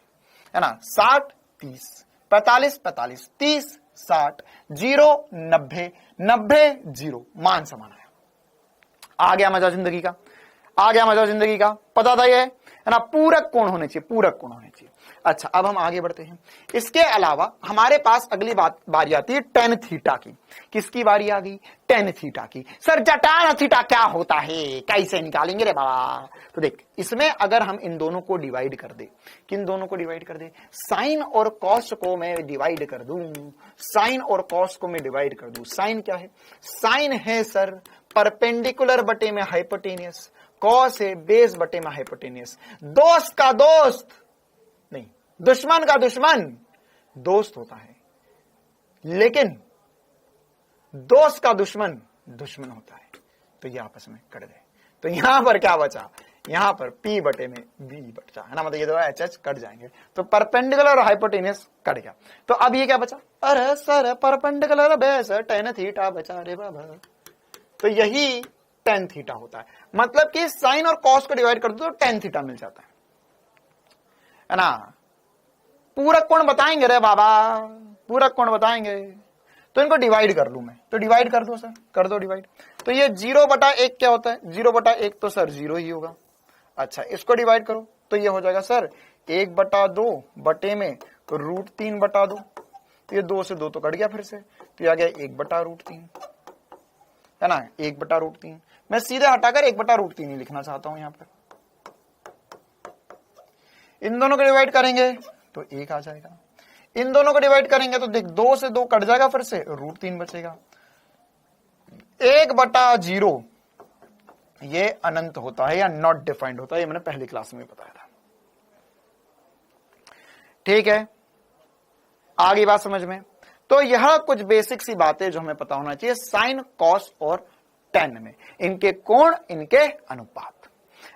है ना, 60 30, 45 45, 30 60, 0 90, 90 0, मान समान आया। आ गया मजा जिंदगी का, आ गया मजा जिंदगी का, पता था ये, है ना, पूरक कोण होने चाहिए, पूरक कोण होने चाहिए। अच्छा, अब हम आगे बढ़ते हैं। इसके अलावा हमारे पास अगली बारी आती है tan थीटा की। किसकी बारी आ गई? tan थीटा की। सर tan थीटा क्या होता है, कैसे निकालेंगे रे बाबा? तो देख, इसमें अगर हम इन दोनों को डिवाइड कर दे, किन दोनों को डिवाइड कर दे? साइन और कॉस को मैं डिवाइड कर दूं, साइन और कॉस को मैं डिवाइड कर दूं। साइन क्या है? साइन है सर परपेंडिकुलर बटे में हाइपोटेनियस, कॉस है बेस बटे में हाइपोटेनियस। दोस्त का दोस्त नहीं, दुश्मन का दुश्मन दोस्त होता है, लेकिन दोस्त का दुश्मन दुश्मन होता है। तो ये आपस में कट गए, तो यहां पर क्या बचा? यहां पर P बटे में B बचा, है ना, मतलब ये दो HH कट जाएंगे, तो परपेंडिकुलर और हाइपोटेनियस कट गया। तो अब ये क्या बचा? अरे sir perpendicular base tan theta बचा रे बाबा। तो यही tan थीटा होता है, मतलब कि साइन और कॉस को डिवाइड कर दो तो tan थीटा मिल जाता है ना। पूरक कोण बताएंगे रे बाबा, पूरक कोण बताएंगे, तो इनको डिवाइड कर लूं मैं, तो डिवाइड कर दो सर, कर दो डिवाइड। तो ये 0/1 क्या होता है? 0/1 तो सर 0 ही होगा। अच्छा, इसको डिवाइड करो तो ये हो जाएगा सर 1/2 बटे में √3/2। तो ये 2 से 2 तो कट गया फिर से, तो ये आ गया 1/√3, है ना, 1/√3। मैं सीधे हटाकर 1/√3 ही लिखना चाहता हूं यहां पर। इन दोनों को डिवाइड करेंगे तो 1 आ जाएगा, इन दोनों को डिवाइड करेंगे तो देख 2 से 2 कट जाएगा, फिर से √3 बचेगा। 1/0 ये अनंत होता है या नॉट डिफाइंड होता है, ये मैंने पहली क्लास में बताया था। ठीक है, आगे बात समझ में। तो यह कुछ बेसिक सी बातें जो हमें पता होना चाहिए साइन कॉस और tan में, इनके कोण, इनके अनुपात।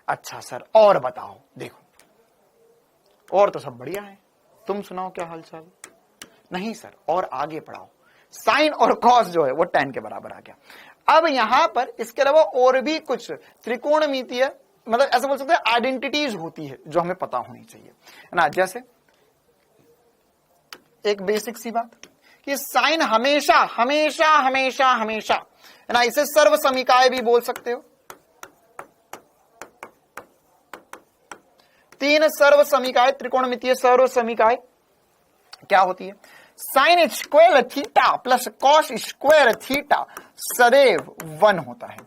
अच्छा सर और बताओ, देखो और तो सब बढ़िया है, तुम सुनाओ क्या हालचाल? नहीं सर, और आगे पढ़ाओ। साइन और कॉस जो है वो tan के बराबर आ गया। अब यहां पर इसके अलावा और भी कुछ त्रिकोणमितीय, मतलब ऐसा बोल सकते हैं आइडेंटिटीज होती है जो हमें पता होनी चाहिए, है ना। जैसे एक बेसिक सी बात कि साइन हमेशा हमेशा हमेशा हमेशा, है ना, इसे सर्व समीकाय भी बोल सकते हो। 3 सर्व समीकाय, त्रिकोणमितीय सर्व समीकाय क्या होती है? Sine square theta plus cos square theta सदैव 1 होता है।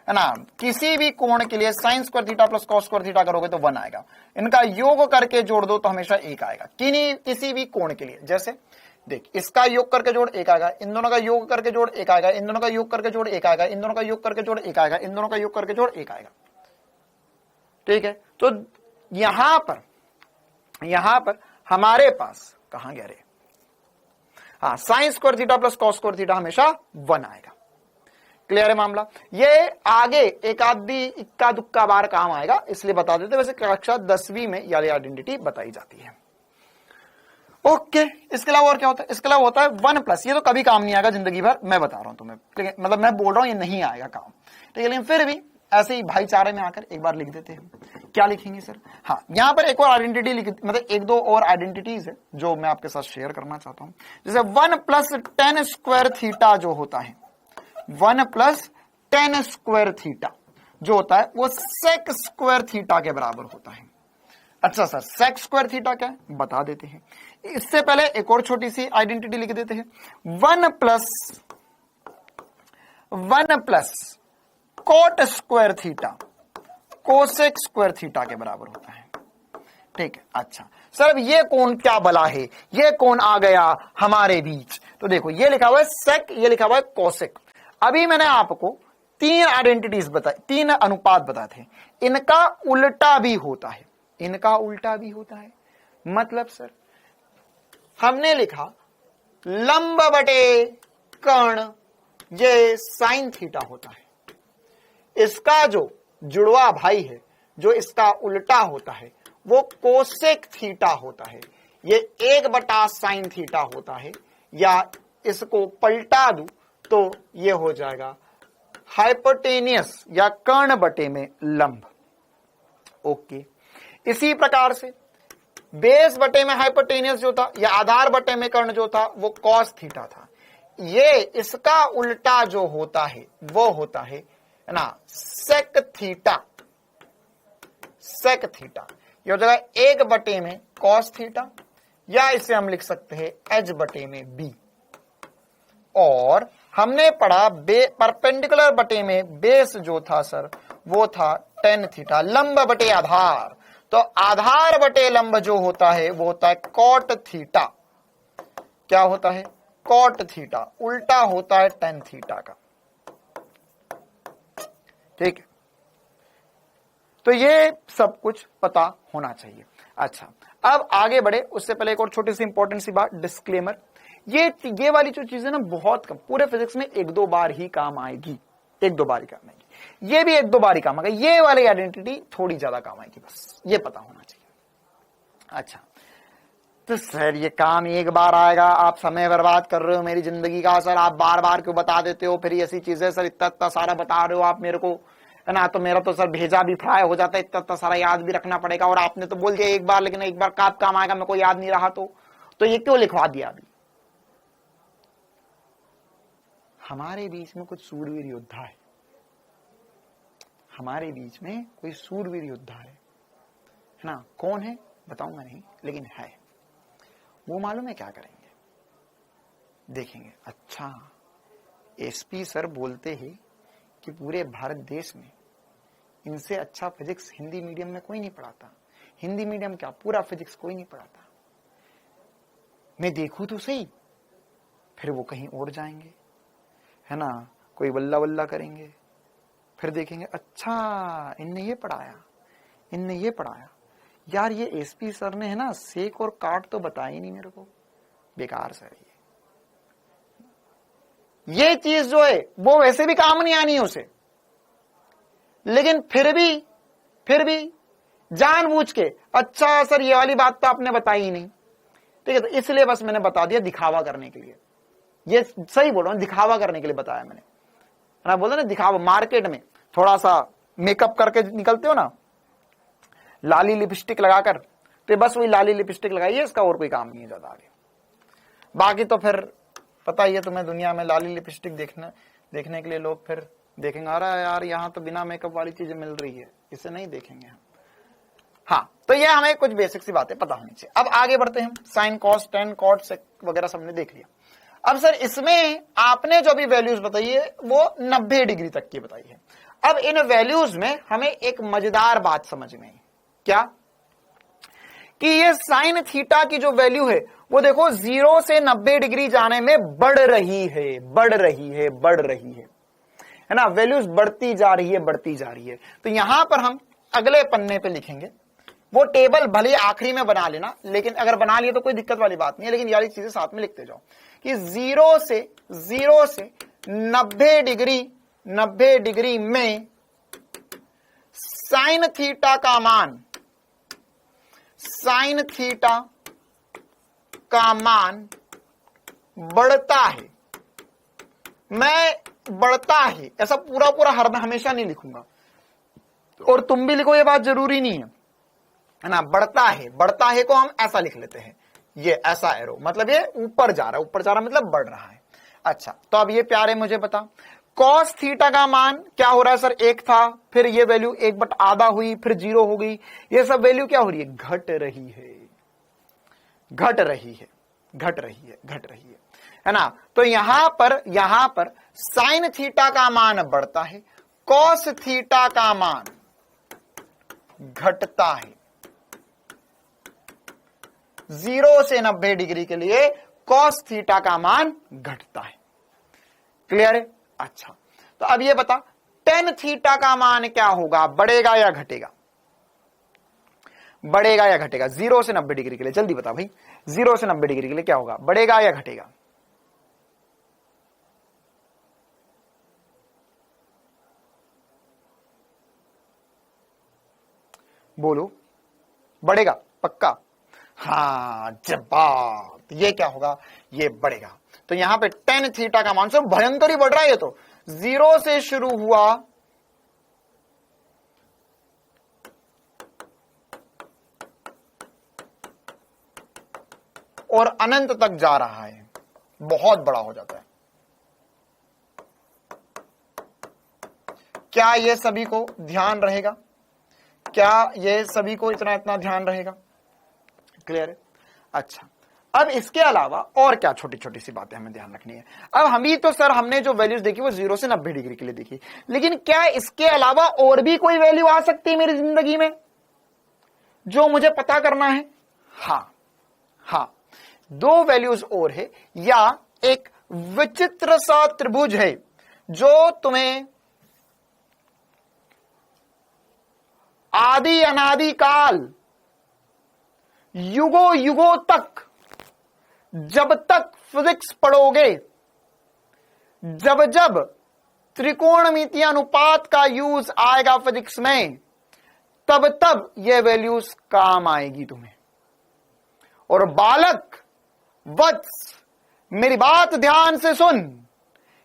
है ना, किसी भी कोण के लिए sine square theta plus cos square theta करोगे तो 1 आएगा। इनका योग करके जोड़ दो तो हमेशा 1 आएगा किसी भी कोण के लिए। जैसे देख, इसका योग करके जोड़ 1 आएगा, इन दोनों का योग करके जोड़ 1 आएगा, इन दोनों का योग करके जोड़ 1 आएगा, इन दोनों का योग करके जोड़ 1 आएगा, इन दोनों का योग करके जोड़ 1 आएगा। ठीक है, तो यहां पर हमारे पास कहां गया रे, हाँ, sine square theta plus cos square theta हमेशा 1 आएगा। क्लियर है मामला। ये आगे एक आधी इक्का दुक्का बार काम आएगा, इसलिए बता देते। वैसे कक्षा 10वीं में ये आइडेंटिटी बताई जाती है। ओके, इसके अलावा और क्या होता है? इसके अलावा होता है 1+, ये तो कभी काम नहीं आएगा जिंदगी भर, मैं बता रहा हूं तुम्हें, मतलब मैं बोल रहा हूं ये नहीं आएगा काम, ठीक है, लेकिन फिर भी ऐसे ही भाईचारे में आकर एक बार लिख देते हैं। क्या लिखेंगे सर? हाँ, यहां पर एक और आइडेंटिटी मतलब 1-2 और आइडेंटिटीज है जो मैं आपके साथ शेयर करना चाहता हूं। जैसे 1+tan स्क्वायर थीटा जो होता है, 1+tan स्क्वायर थीटा जो होता है वो सेक स्क्वायर थीटा के बराबर होता है। अच्छा सर, सेक स्क्वायर थीटा क्या है बता देते हैं। इससे पहले एक और छोटी सी आइडेंटिटी लिख देते हैं। 1+ coat square theta cosec square theta के बराबर होता है। ठीक है, अच्छा सर अब ये कौन क्या बला है, ये कौन आ गया हमारे बीच? तो देखो, ये लिखा हुआ है सेक, ये लिखा हुआ है कोसेक। अभी मैंने आपको 3 आइडेंटिटीज बताई, 3 अनुपात बताए थे, इनका उल्टा भी होता है, इनका उल्टा भी होता है। मतलब सर हमने लिखा लंब बटे कर्ण, ये साइन थीटा होता है। इसका जो जुड़वा भाई है, जो इसका उल्टा होता है, वो कोसेक थीटा होता है। ये 1/sin थीटा होता है, या इसको पलटा दूं तो ये हो जाएगा हाइपोटेनियस या कर्ण बटे में लंब। ओके, इसी प्रकार से बेस बटे में हाइपोटेनियस जो था, या आधार बटे में कर्ण जो था, वो कॉस थीटा था। ये इसका उल्टा जो होता है वो होता है ना सेक थीटा, सेक थीटा। ये हो जाएगा 1 बटे में कॉस थीटा, या इसे हम लिख सकते हैं h बटे में b। और हमने पढ़ा परपेंडिकुलर बटे में बेस जो था सर वो था tan थीटा, लंब बटे आधार। तो आधार बटे लंब जो होता है वो होता है कॉट थीटा। क्या होता है? कॉट थीटा, उल्टा होता है tan थीटा का। ठीक है, तो ये सब कुछ पता होना चाहिए। अच्छा, अब आगे बढ़े उससे पहले एक और छोटी सी इंपॉर्टेंट सी बात, डिस्क्लेमर। ये वाली जो चीजें ना बहुत कम, पूरे फिजिक्स में 1-2 बार ही काम आएगी, 1-2 बार ही काम आएगी। ये भी 1-2 बार ही काम आएगा, ये वाली आइडेंटिटी थोड़ी ज्यादा काम आएगी, बस ये पता होना चाहिए। अच्छा, तो सर ये काम एक बार आएगा, आप समय बर्बाद कर रहे हो मेरी जिंदगी का सर, आप बार बार क्यों बता देते हो फिर ऐसी चीजें सर, इतना सारा बता रहे हो आप मेरे को, है ना, तो मेरा तो सर भेजा भी फ्राई हो जाता है, इतना सारा याद भी रखना पड़ेगा, और आपने तो बोल दिया एक बार, लेकिन एक बार कब काम आएगा मेरे को याद नहीं रहा, तो ये क्यों लिखवा दिया अभी? हमारे बीच में कुछ सूरवीर योद्धा है, हमारे बीच में कोई सूरवीर योद्धा है ना, कौन है बताऊंगा नहीं, लेकिन है। वो मालूम है क्या करेंगे, देखेंगे। अच्छा, एसपी सर बोलते हैं कि पूरे भारत देश में इनसे अच्छा फिजिक्स हिंदी मीडियम में कोई नहीं पढ़ाता। हिंदी मीडियम क्या, पूरा फिजिक्स कोई नहीं पढ़ाता। मैं देखूं तो सही, फिर वो कहीं और जाएंगे, है ना, कोई वल्ला वल्ला करेंगे, फिर देखेंगे अच्छा इनने ये पढ़ाया, इनने ये पढ़ाया, यार ये एसपी सर ने, है ना, सेक और काट तो बताया ही नहीं मेरे को, बेकार सर। ये चीज जो है वो वैसे भी काम नहीं आनी है उसे, लेकिन फिर भी जानबूझ के, अच्छा सर ये वाली बात तो आपने बताई ही नहीं, ठीक है, तो इसलिए बस मैंने बता दिया दिखावा करने के लिए। ये सही बोल रहा हूं, दिखावा करने के लिए बताया मैंने, ना बोला ना दिखावा। मार्केट में थोड़ा सा मेकअप करके निकलते हो ना, लाली लिपस्टिक लगाकर, तो बस वही लाली लिपस्टिक लगाइए, इसका और कोई काम नहीं है ज्यादा आगे। बाकी तो फिर पता ही है तुम्हें, दुनिया में लाली लिपस्टिक देखने के लिए लोग फिर देखेंगे, अरे यार यहाँ तो बिना मेकअप वाली चीजें मिल रही है, इसे नहीं देखेंगे हम। हाँ, तो ये हमें कुछ बेसिक सी बातें पता होनी चाहिए। अब आगे बढ़ते हैं। Sine cos tan cot sec वगैरह सबने देख लिया। अब सर इसमें आपने जो भी वैल्यूज बताई है वो 90 डिग्री तक की बताई है। अब इन वैल्यूज में हमें एक मजेदार बात समझ में आई, क्या कि ये साइन थीटा की जो वैल्यू है वो देखो 0 से 90 डिग्री जाने में बढ़ रही है, बढ़ रही है, बढ़ रही है ना, वैल्यूज बढ़ती जा रही है, बढ़ती जा रही है। तो यहां पर हम अगले पन्ने पे लिखेंगे, वो टेबल भले आखिरी में बना लेना, लेकिन अगर बना लिया तो कोई दिक्कत वाली बात नहीं है, लेकिन यार चीजें साथ में लिखते जाओ कि 0 से 90 डिग्री में साइन थीटा का मान, साइन थीटा का मान बढ़ता है। मैं बढ़ता है ऐसा पूरा पूरा हमेशा नहीं लिखूंगा, और तुम भी लिखो, ये बात जरूरी नहीं है ना। बढ़ता है को हम ऐसा लिख लेते हैं, ये ऐसा एरो, मतलब ये ऊपर जा रहा है मतलब बढ़ रहा है। अच्छा, तो अब ये प्यारे मुझे बता, कॉस थीटा का मान क्या हो रहा है सर, 1 था, फिर ये वैल्यू 1/आधा हुई, फिर 0 हो गई, ये सब वैल्यू क्या हो रही है, घट रही है ना। तो यहां पर साइन थीटा का मान बढ़ता है, कॉस थीटा का मान घटता है। 0 से 90 डिग्री के लिए कॉस थीटा का मान घटता है। क्लियर है? अच्छा, तो अब ये बता, टेन थीटा का मान क्या होगा, बढ़ेगा या घटेगा? बढ़ेगा या घटेगा 0 से 90 डिग्री के लिए? जल्दी बता भाई, 0 से 90 डिग्री के लिए क्या होगा, बढ़ेगा या घटेगा? बोलो, बढ़ेगा पक्का? हाँ जवाब, ये क्या होगा, ये बढ़ेगा। तो यहां पे टेन थीटा का मान से भयंकर ही बढ़ रहा है। ये तो 0 से शुरू हुआ और अनंत तक जा रहा है, बहुत बड़ा हो जाता है। क्या ये सभी को ध्यान रहेगा? क्या ये सभी को इतना ध्यान रहेगा? क्लियर है? अच्छा, अब इसके अलावा और क्या छोटी छोटी सी बातें हमें ध्यान रखनी है। अब हमने जो वैल्यूज देखी वो 0 से 90 डिग्री के लिए देखी, लेकिन क्या इसके अलावा और भी कोई वैल्यू आ सकती है मेरी जिंदगी में जो मुझे पता करना है? हाँ, 2 वैल्यूज और है, या एक विचित्र सा त्रिभुज है जो तुम्हें आदि अनादि काल, युगों युगों तक, जब तक फिजिक्स पढ़ोगे, जब त्रिकोणमितीय अनुपात का यूज आएगा फिजिक्स में, तब ये वैल्यूज काम आएगी तुम्हें। और बालक वत्स, मेरी बात ध्यान से सुन,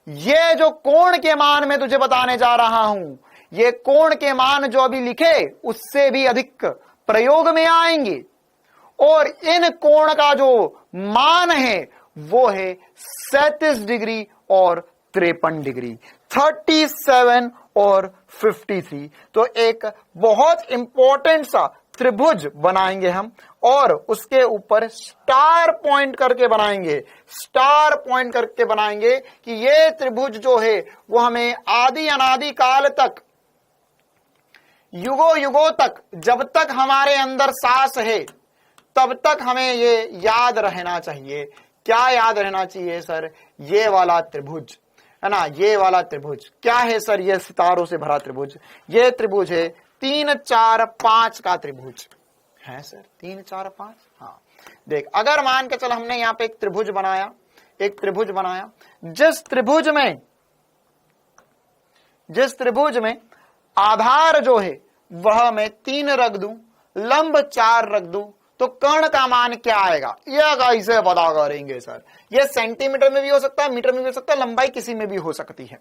ये जो कोण के मान मैं तुझे बताने जा रहा हूं, ये कोण के मान जो अभी लिखे उससे भी अधिक प्रयोग में आएंगे, और इन कोण का जो मान है वो है 37 डिग्री और 53 डिग्री, 37 और 53। तो एक बहुत इंपॉर्टेंट सा त्रिभुज बनाएंगे हम, और उसके ऊपर स्टार पॉइंट करके बनाएंगे कि ये त्रिभुज जो है वो हमें आदि अनादि काल तक, युगों युगों तक, जब तक हमारे अंदर सांस है तब तक हमें ये याद रहना चाहिए। क्या याद रहना चाहिए सर? ये वाला त्रिभुज है ना, ये वाला त्रिभुज क्या है सर? ये सितारों से भरा त्रिभुज। ये त्रिभुज है 3 4 5 का त्रिभुज है सर, 3 4 5। हाँ देख, अगर मान के चल हमने यहाँ पे एक त्रिभुज बनाया, जिस त्रिभुज में आधार जो है वह मैं 3 रख दूं, लंब 4 रख दूं, तो कर्ण का मान क्या आएगा? यह कैसे पता करेंगे सर? यह सेंटीमीटर में भी हो सकता है, मीटर में भी हो सकता है, लंबाई किसी में भी हो सकती है।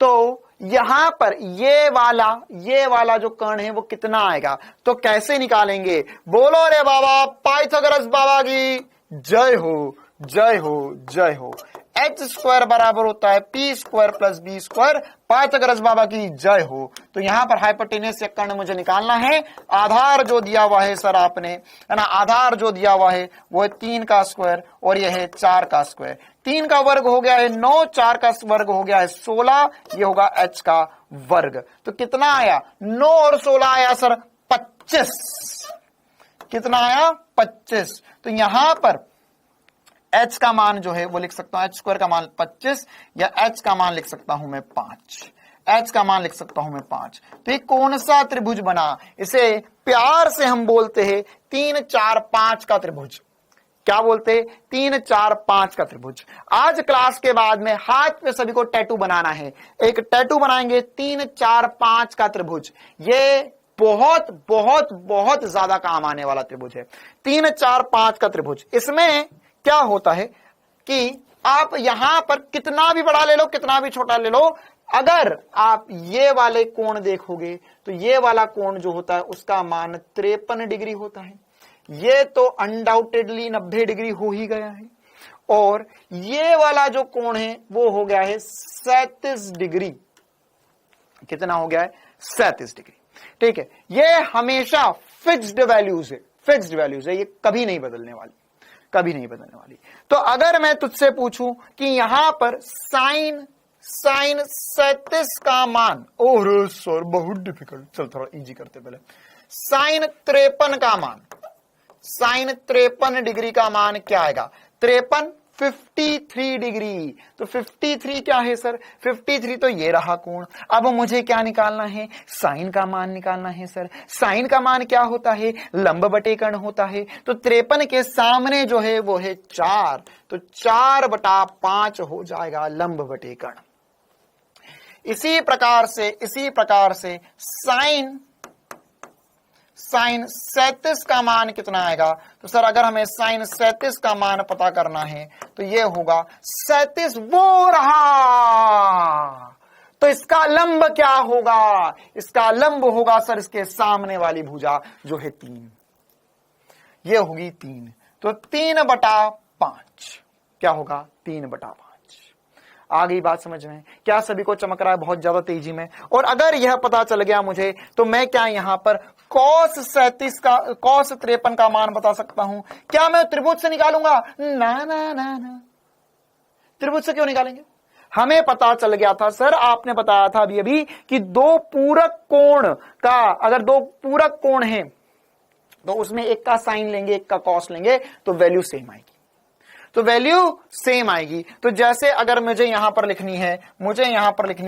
तो यहां पर ये वाला जो कर्ण है वो कितना आएगा, तो कैसे निकालेंगे? बोलो रे बाबा, पाइथागोरस बाबा की जय हो, जय हो, जय हो। एच स्क्वायर बराबर होता है P square plus B square, Pythagoras बाबा की जय हो। तो यहां पर हाइपोटेनस या कर्ण मुझे निकालना है। आधार जो दिया हुआ है सर आपने, है ना, आधार जो दिया हुआ है वो है 3 का स्क्वायर और यह है 4 का स्क्वायर। 3 का वर्ग हो गया है 9, 4 का वर्ग हो गया है 16, ये होगा h का वर्ग। तो कितना आया? 9 और 16 आया सर 25। कितना आया? 25। तो यहां पर h का मान जो है वो लिख सकता हूं, h² का मान 25, या h का मान लिख सकता हूं मैं 5। h का मान लिख सकता हूं मैं 5। तो ये कौन सा त्रिभुज बना? इसे प्यार से हम बोलते हैं 3 4 5 का त्रिभुज। क्या बोलते हैं? 3 4 5 का त्रिभुज। आज क्लास के बाद में हाथ पे सभी को टैटू बनाना है, एक टैटू बनाएंगे 3 4 5 का त्रिभुज। ये बहुत बहुत बहुत ज्यादा काम आने वाला त्रिभुज है, 3 4 5 का त्रिभुज। इसमें क्या होता है कि आप यहां पर कितना भी बड़ा ले लो, कितना भी छोटा ले लो, अगर आप ये वाले कोण देखोगे तो ये वाला कोण जो होता है उसका मान 53 डिग्री होता है। ये तो अनडाउटेडली 90 डिग्री हो ही गया है, और ये वाला जो कोण है वो हो गया है 37 डिग्री। कितना हो गया है? 37 डिग्री। ठीक है, ये हमेशा फिक्स्ड वैल्यूज है, फिक्स्ड वैल्यूज है, ये कभी नहीं बदलने वाली, कभी नहीं बदलने वाली। तो अगर मैं तुझसे पूछूं कि यहां पर साइन 37 का मान, ओह सर बहुत डिफिकल्ट, चल थोड़ा इजी करते पहले। साइन 53 का मान, साइन 53 डिग्री का मान क्या आएगा? 53 53 डिग्री। तो 53 क्या है सर? 53 तो ये रहा कोण। अब मुझे क्या निकालना है? साइन का मान निकालना है सर। साइन का मान क्या होता है? लंब बटे कर्ण होता है। तो 53 के सामने जो है वो है 4, तो 4/5 हो जाएगा लंब बटे कर्ण। इसी प्रकार से साइन 37 का मान कितना आएगा? तो सर अगर हमें साइन 37 का मान पता करना है तो ये होगा 37, वो रहा। तो इसका लंब क्या होगा? इसका लंब होगा सर इसके सामने वाली भुजा जो है 3, ये होगी 3। तो 3/5 क्या होगा? 3/5। आ गई बात समझ में? क्या सभी को चमक रहा है बहुत ज्यादा तेजी में? और अगर यह पता चल गया मुझे तो मैं क्या यहां पर cos 53 का मान बता सकता हूं? क्या मैं त्रिभुज से निकालूंगा? ना ना ना ना, त्रिभुज से क्यों निकालेंगे? हमें पता चल गया था सर, आपने बताया था अभी अभी कि दो पूरक कोण का, अगर दो पूरक कोण हैं तो उसमें एक का साइन लेंगे एक का कॉस लेंगे तो वैल्यू सेम आएगी, तो वैल्यू सेम आएगी। तो जैसे अगर मुझे यहां पर लिखनी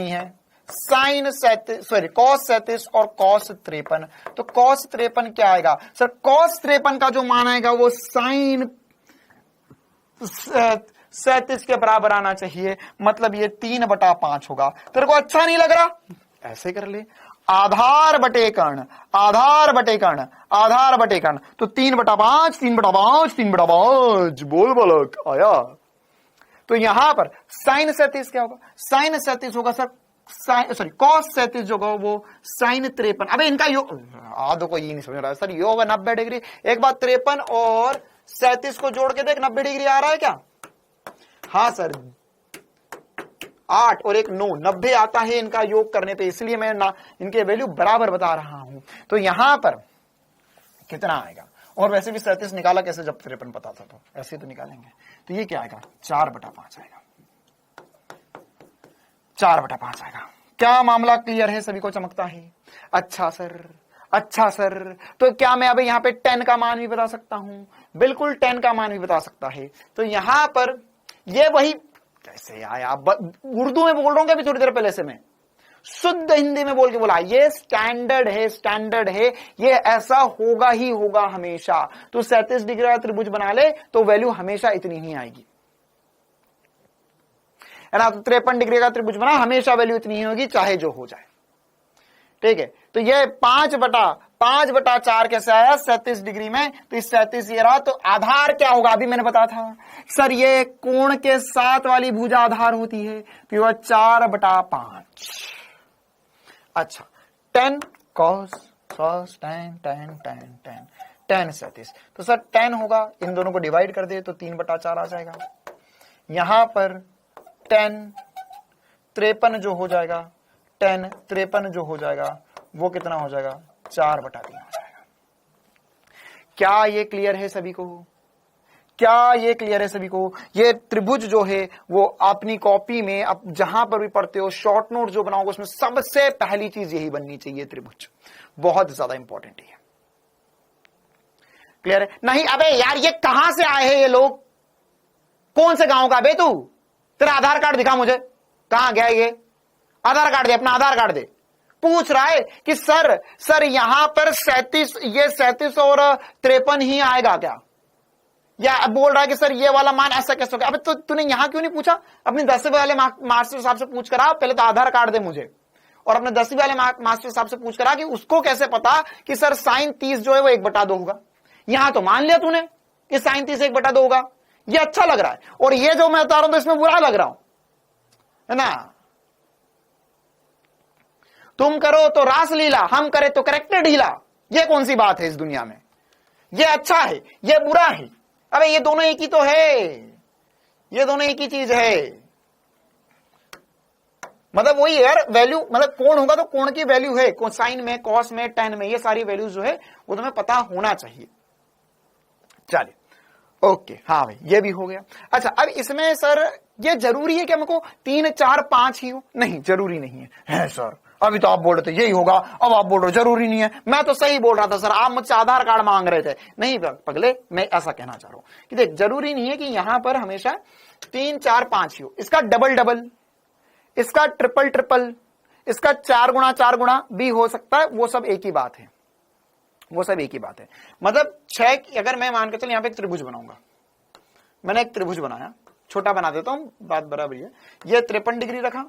है, साइन 37 सॉरी cos 37 और cos 53, तो cos 53 क्या आएगा सर? cos 53 का जो मान आएगा वो साइन 37 के बराबर आना चाहिए, मतलब ये 3/5 होगा। तेरे को अच्छा नहीं लग रहा? ऐसे कर ले, आधार बटे कर्ण, आधार बटे कर्ण, आधार बटे कर्ण, तो 3/5 3/5 3/5 बोल बालक आया। तो यहां पर साइन 37 क्या होगा? साइन 37 होगा सर cos 37 जो होगा वो साइन 53। अबे इनका योग आधो को ये नहीं समझ रहा है सर, ये होगा 90 डिग्री। एक बार 53 और 37 को जोड़ के देख, 90 डिग्री आ रहा है क्या? हाँ सर, 8 और 1 9, 90 आता है इनका योग करने पे, इसलिए मैं ना इनके वैल्यू बराबर बता रहा हूं। तो यहां पर कितना आएगा? और वैसे भी 37 निकाला कैसे जब 53 पता था, तो ऐसे तो निकालेंगे। तो ये क्या आएगा? 4/5 आएगा, 4/5 आएगा। क्या मामला क्लियर है? सभी को चमकता है? अच्छा सर, अच्छा सर, तो क्या मैं अब यहाँ पे 10 का मान भी बता सकता हूं? बिल्कुल 10 का मान भी बता सकता है। तो यहां पर ये वही कैसे आया, उर्दू में बोल रहा हूं अभी थोड़ी देर पहले से, मैं शुद्ध हिंदी में बोल के बोला, ये स्टैंडर्ड है, स्टैंडर्ड है, ये ऐसा होगा ही होगा हमेशा। तो 37 डिग्री का त्रिभुज बना ले तो वैल्यू हमेशा इतनी ही आएगी, है ना? तो 53 डिग्री का त्रिभुज बना, हमेशा वैल्यू इतनी ही होगी चाहे जो हो जाए। ठीक है, तो ये 5/4 कैसे आया 37 डिग्री में? तो इस 37 ये रहा, तो आधार क्या होगा? अभी मैंने बताया था सर, ये कोण के साथ वाली भुजा आधार होती है, तो वह 4/5। अच्छा, 10 cos 10 37, तो सर 10 होगा, इन दोनों को डिवाइड कर दे तो 3/4 आ जाएगा। यहां पर 10 53 जो हो जाएगा, 10 53 जो हो जाएगा वो कितना हो जाएगा? 4/3 हो जाएगा। क्या ये क्लियर है सभी को? क्या ये क्लियर है सभी को? ये त्रिभुज जो है वो अपनी कॉपी में अब जहां पर भी पढ़ते हो, शॉर्ट नोट जो बनाओगे उसमें सबसे पहली चीज यही बननी चाहिए, त्रिभुज। बहुत ज्यादा इंपॉर्टेंट है। क्लियर है? नहीं अबे यार ये कहां से आए हैं ये लोग, कौन से गांव का बे तू? तेरा आधार कार्ड दिखा मुझे, कहां गया ये? आधार कार्ड दे, अपना आधार कार्ड दे। पूछ रहा है कि सर यहां पर 37 और 53 ही आएगा क्या? या बोल रहा है कि सर ये वाला मान ऐसा कैसे हो गया? अबे तो तूने यहां क्यों नहीं पूछा? अपने 10वीं वाले मास्टर साहब से पूछ करा, पहले तो आधार कार्ड दे मुझे, और अपने 10वीं वाले मास्टर साहब से पूछ करा कि उसको कैसे पता कि सर साइन 30 जो है वो 1/2 होगा। यहां तो मान लिया तूने कि साइन 30 1/2 होगा, ये अच्छा लग रहा है, और ये जो मैं बता रहा हूं तो इसमें बुरा लग रहा हूं, है ना? तुम करो तो रासलीला, हम करे तो करेक्टर ढीला। ये कौन सी बात है इस दुनिया में? ये अच्छा है, ये बुरा है? अबे ये दोनों एक ही तो है, ये दोनों एक ही चीज है। मतलब वही यार वैल्यू, मतलब कोण होगा तो कोण की वैल्यू है, कोसाइन में, कॉस में, टेन में, ये सारी वैल्यूज जो है वो तुम्हें पता होना चाहिए। चलिए ओके, हाँ भाई ये भी हो गया। अच्छा अब इसमें सर ये जरूरी है कि हमको 3 4 5 ही हो? नहीं जरूरी नहीं है सर। अभी तो आप बोल रहे थे यही होगा, अब आप बोल रहे हो जरूरी नहीं है। मैं तो सही बोल रहा था सर, आप मुझसे आधार कार्ड मांग रहे थे। नहीं पगले, मैं ऐसा कहना चाह रहा हूं कि देख जरूरी नहीं है कि यहां पर हमेशा 3 4 5 ही हो। इसका डबल डबल, इसका ट्रिपल ट्रिपल, इसका 4 गुणा 4 गुणा भी हो सकता है, वो सब एक ही बात है, वो सब एक ही बात है। मतलब 6, अगर मैं मान के चल यहां पे एक त्रिभुज बनाऊंगा, मैंने एक त्रिभुज बनाया, छोटा बना देता हूं, बात बराबर है। ये 53 डिग्री रखा,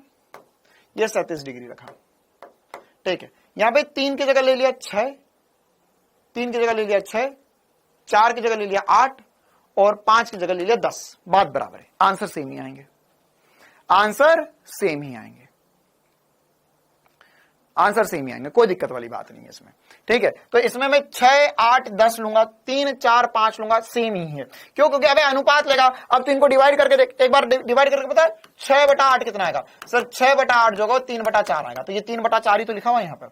ये 37 डिग्री रखा, ठीक है। यहां पे 3 की जगह ले लिया 6, 3 की जगह ले लिया 6, 4 की जगह ले लिया 8 और 5 की जगह ले लिया 10। बात बराबर है, आंसर सेम ही आएंगे, आंसर सेम ही आएंगे, आंसर सेम ही आएंगे, कोई दिक्कत वाली बात नहीं है इसमें, ठीक है। तो इसमें मैं 6 8 10 लूंगा, 3 4 5 लूंगा, सेम ही है। क्यों? क्योंकि अबे अनुपात लेगा। अब तो इनको डिवाइड करके देख, एक बार डिवाइड करके पता है 6/8 कितना आएगा? सर 6/8 जो होगा 3/4 आएगा। तो ये 3/4 ही तो लिखा हुआ है यहाँ पर,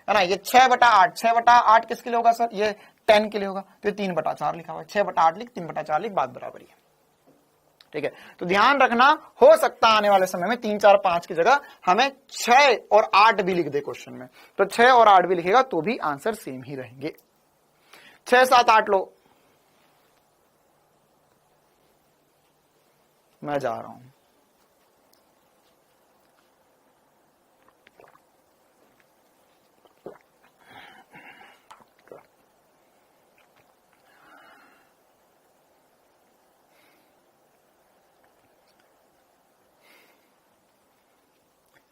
है ना। ये 6/8, 6/8 किसके लिए होगा सर? ये 10 के लिए होगा, तो 3/4 लिखा हुआ है। 6/8 लिख, 3/4 लिख, बात बराबर है, ठीक है। तो ध्यान रखना, हो सकता है आने वाले समय में 3 4 5 की जगह हमें 6 और 8 भी लिख दे क्वेश्चन में, तो 6 और 8 भी लिखेगा तो भी आंसर सेम ही रहेंगे। 6 7 8 लो, मैं जा रहा हूं।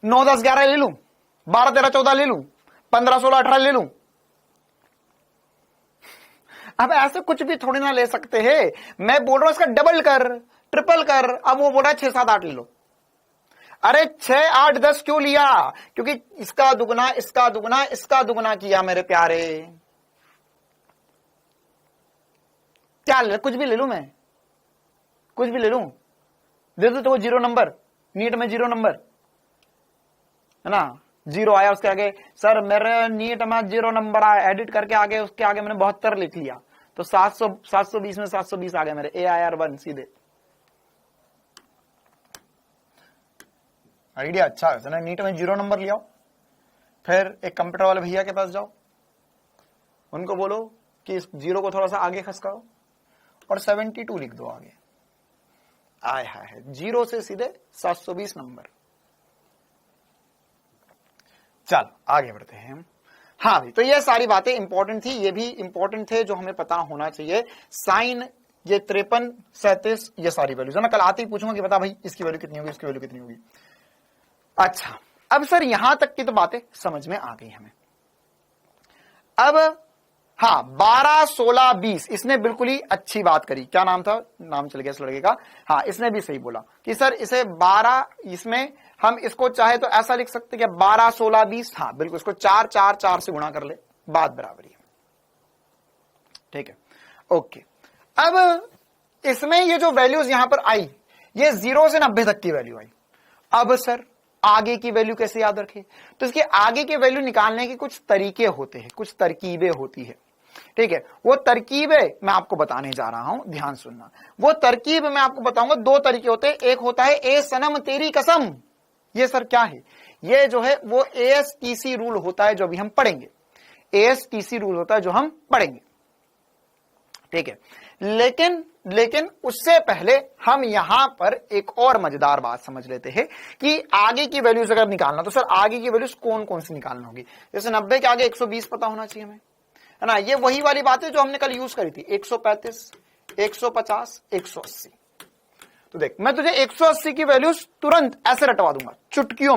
नौ 10 11 ले लूं, 12 13 14 ले लूं, 15 16 18 ले लूं। अब ऐसे कुछ भी थोड़ी ना ले सकते हैं, मैं बोल रहा हूं इसका डबल कर, ट्रिपल कर। अब वो बोल रहा है 6 7 8 ले लो। अरे 6 8 10 क्यों लिया? क्योंकि इसका दुगना, इसका दुगना, इसका दुगना किया मेरे प्यारे। क्या ले, कुछ भी ले लूं मैं, कुछ भी ले लूं, दे दो तो वो 0 नंबर, नीट में 0 नंबर, है ना। 0 आया, उसके आगे सर मेरे नीट में 0 नंबर आया, एडिट करके आगे उसके आगे मैंने 72 लिख लिया, तो 720 में 720 आ गया मेरे, AIR1 सीधे। आइडिया अच्छा है, नीट में 0 नंबर लिया। फिर एक कंप्यूटर वाले भैया के पास जाओ, उनको बोलो कि इस 0 को थोड़ा सा आगे खसकाओ और 72 लिख दो आगे। आय हाय, 0 से सीधे 720 नंबर। चलो आगे बढ़ते हैं। हाँ भाई, तो ये सारी बातें इंपॉर्टेंट थी, ये भी इंपॉर्टेंट थे जो हमें पता होना चाहिए। साइन, ये 53 37, ये सारी वैल्यूज है ना। कल आते ही पूछूंगा कि बता भाई इसकी वैल्यू कितनी होगी, इसकी वैल्यू कितनी होगी। अच्छा, अब सर यहां तक की तो बातें समझ में आ गई हमें। अब हाँ, 12 16 20, इसने बिल्कुल ही अच्छी बात करी। क्या नाम था? नाम चल गया इस लड़के का। हाँ, इसने भी सही बोला कि सर इसे 12, इसमें हम इसको चाहे तो ऐसा लिख सकते कि 12 16 20। हाँ बिल्कुल, इसको 4 4 4 से गुणा कर ले, बात बराबर है, ठीक है। ओके, अब इसमें ये जो वैल्यूज यहां पर आई, ये 0 से 90 तक की वैल्यू आई। अब सर आगे की वैल्यू कैसे याद रखे? तो इसके आगे की वैल्यू निकालने के कुछ तरीके होते हैं, कुछ तरकीबें होती है। ठीक है, वो तरकीबें मैं आपको बताने जा रहा हूं, ध्यान सुनना। वो तरकीब मैं आपको बताऊंगा, दो तरीके होते हैं। एक होता है ए सनम तेरी कसम। ये सर क्या है? ये जो है वो ASTC रूल होता है जो अभी हम पढ़ेंगे। ASTC रूल होता है जो हम पढ़ेंगे, ठीक है। लेकिन उससे पहले हम यहां पर एक और मजेदार बात समझ लेते हैं कि आगे की वैल्यूज अगर निकालना, तो सर आगे की वैल्यूज कौन कौन सी निकालना होगी? जैसे 90 के आगे 120 पता होना चाहिए हमें, है ना। ये वही वाली बात है जो हमने कल यूज करी थी, 135, 150, 180। तो देख, मैं तुझे 180 की वैल्यूज तुरंत ऐसे रटवा दूंगा, चुटकियों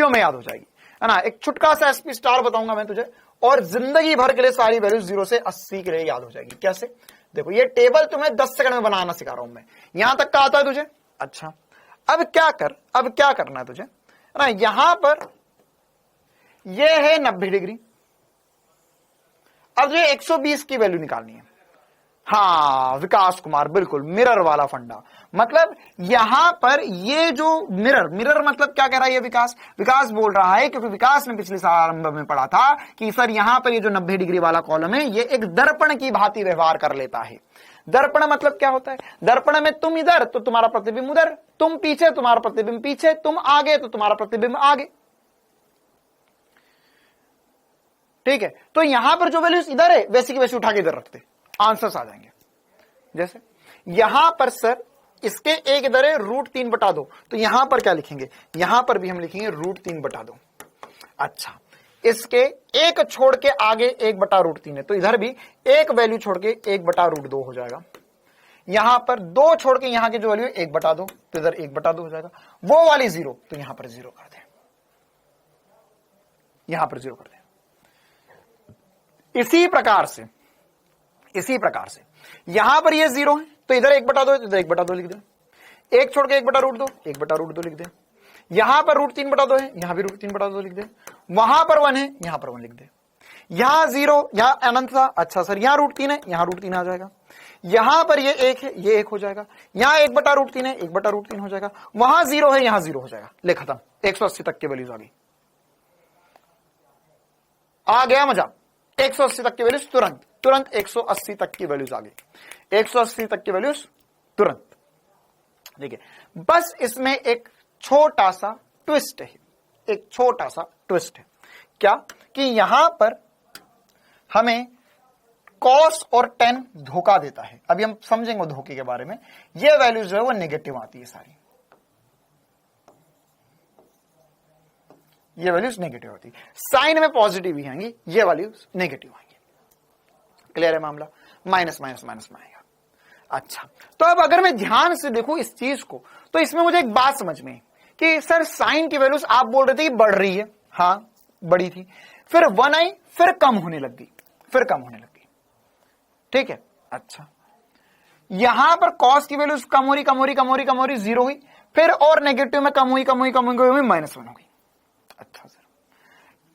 में याद हो जाएगी, है ना। एक छुटका सा SP स्टार बताऊंगा मैं तुझे, और जिंदगी भर के लिए सारी वैल्यूज 0 से 80 के लिए याद हो जाएगी। कैसे? देखो, ये टेबल तुम्हें 10 सेकंड में बनाना सिखा रहा हूं मैं। यहां तक का आता है तुझे? अच्छा, अब क्या करना है तुझे, है ना। यहां पर ये है 90 डिग्री, अब ये 120 की वैल्यू निकालनी है। हाँ विकास कुमार, बिल्कुल मिरर वाला फंडा। मतलब यहां पर ये जो मिरर मतलब क्या कह रहा है ये विकास बोल रहा है, क्योंकि विकास ने पिछले साल आरंभ में पढ़ा था कि सर यहां पर ये जो 90 डिग्री वाला कॉलम है ये एक दर्पण की भांति व्यवहार कर लेता है। दर्पण मतलब क्या होता है? दर्पण में तुम इधर तो तुम्हारा प्रतिबिंब उधर, तुम पीछे तुम्हारा प्रतिबिंब पीछे, तुम आगे तो तुम्हारा प्रतिबिंब आगे, ठीक है। तो यहां पर जो वैल्यूज इधर है वैसी की वैसी उठा के इधर रखते, आंसर्स आ जाएंगे। जैसे यहां पर सर इसके एक इधर है √3/2, तो यहां पर क्या लिखेंगे? यहां पर भी हम लिखेंगे √3/2। अच्छा, इसके एक छोड़ के आगे 1/√3 है, तो इधर भी एक वैल्यू छोड़ के 1/√2 हो जाएगा। यहां पर 2 छोड़ के यहां की जो वैल्यू है 1/2, तो इधर 1/2 हो जाएगा। वो वाली 0, तो यहां पर 0 कर दे, यहां पर 0 कर दे। इसी प्रकार से यहां पर ये 0 है, तो इधर 1/2 है, तो इधर 1/2 लिख दे। एक छोड़ के 1/√2, 1/√2 लिख दे। यहां पर √3/2 है, यहां भी √3/2 लिख दे। वहां पर 1 है, यहां पर 1 लिख दे। यहां 0, यहां अनंत था, अच्छा सर यहां √3 है, यहां √3 आ जाएगा। यहां पर ये 1 है, ये 1 हो जाएगा। यहां 1/√3 है, 1/√3 हो जाएगा। वहां 0 है, यहां 0 हो जाएगा। ले खत्म, 180 तक की वैल्यूज आ गई। आ गया मजा? 180 तक की वैल्यूज तुरंत 180 तक की वैल्यूज आ गई, 180 तक की वैल्यूज तुरंत, ठीक है। बस इसमें एक छोटा सा ट्विस्ट है, क्या कि यहां पर हमें कॉस और टेन धोखा देता है। अभी हम समझेंगे धोखे के बारे में। ये वैल्यूज जो है वो नेगेटिव आती है सारी, ये वैल्यूज नेगेटिव होती है। साइन में पॉजिटिव ही आएंगी, ये वैल्यूज नेगेटिव आएंगी। क्लियर है मामला? माइनस में आएगा। अच्छा, तो अब अगर मैं ध्यान से देखूं इस चीज को, तो इसमें मुझे एक बात समझ में कि सर साइन की वैल्यूज आप बोल रहे थे कि बढ़ रही है, हाँ बढ़ी थी, फिर 1 आई, फिर कम होने लग गई, ठीक है। अच्छा, यहां पर कॉस की वैल्यूज कम हो रही 0 हुई, फिर और नेगेटिव में कम हुई -1 हो गई। अच्छा सर,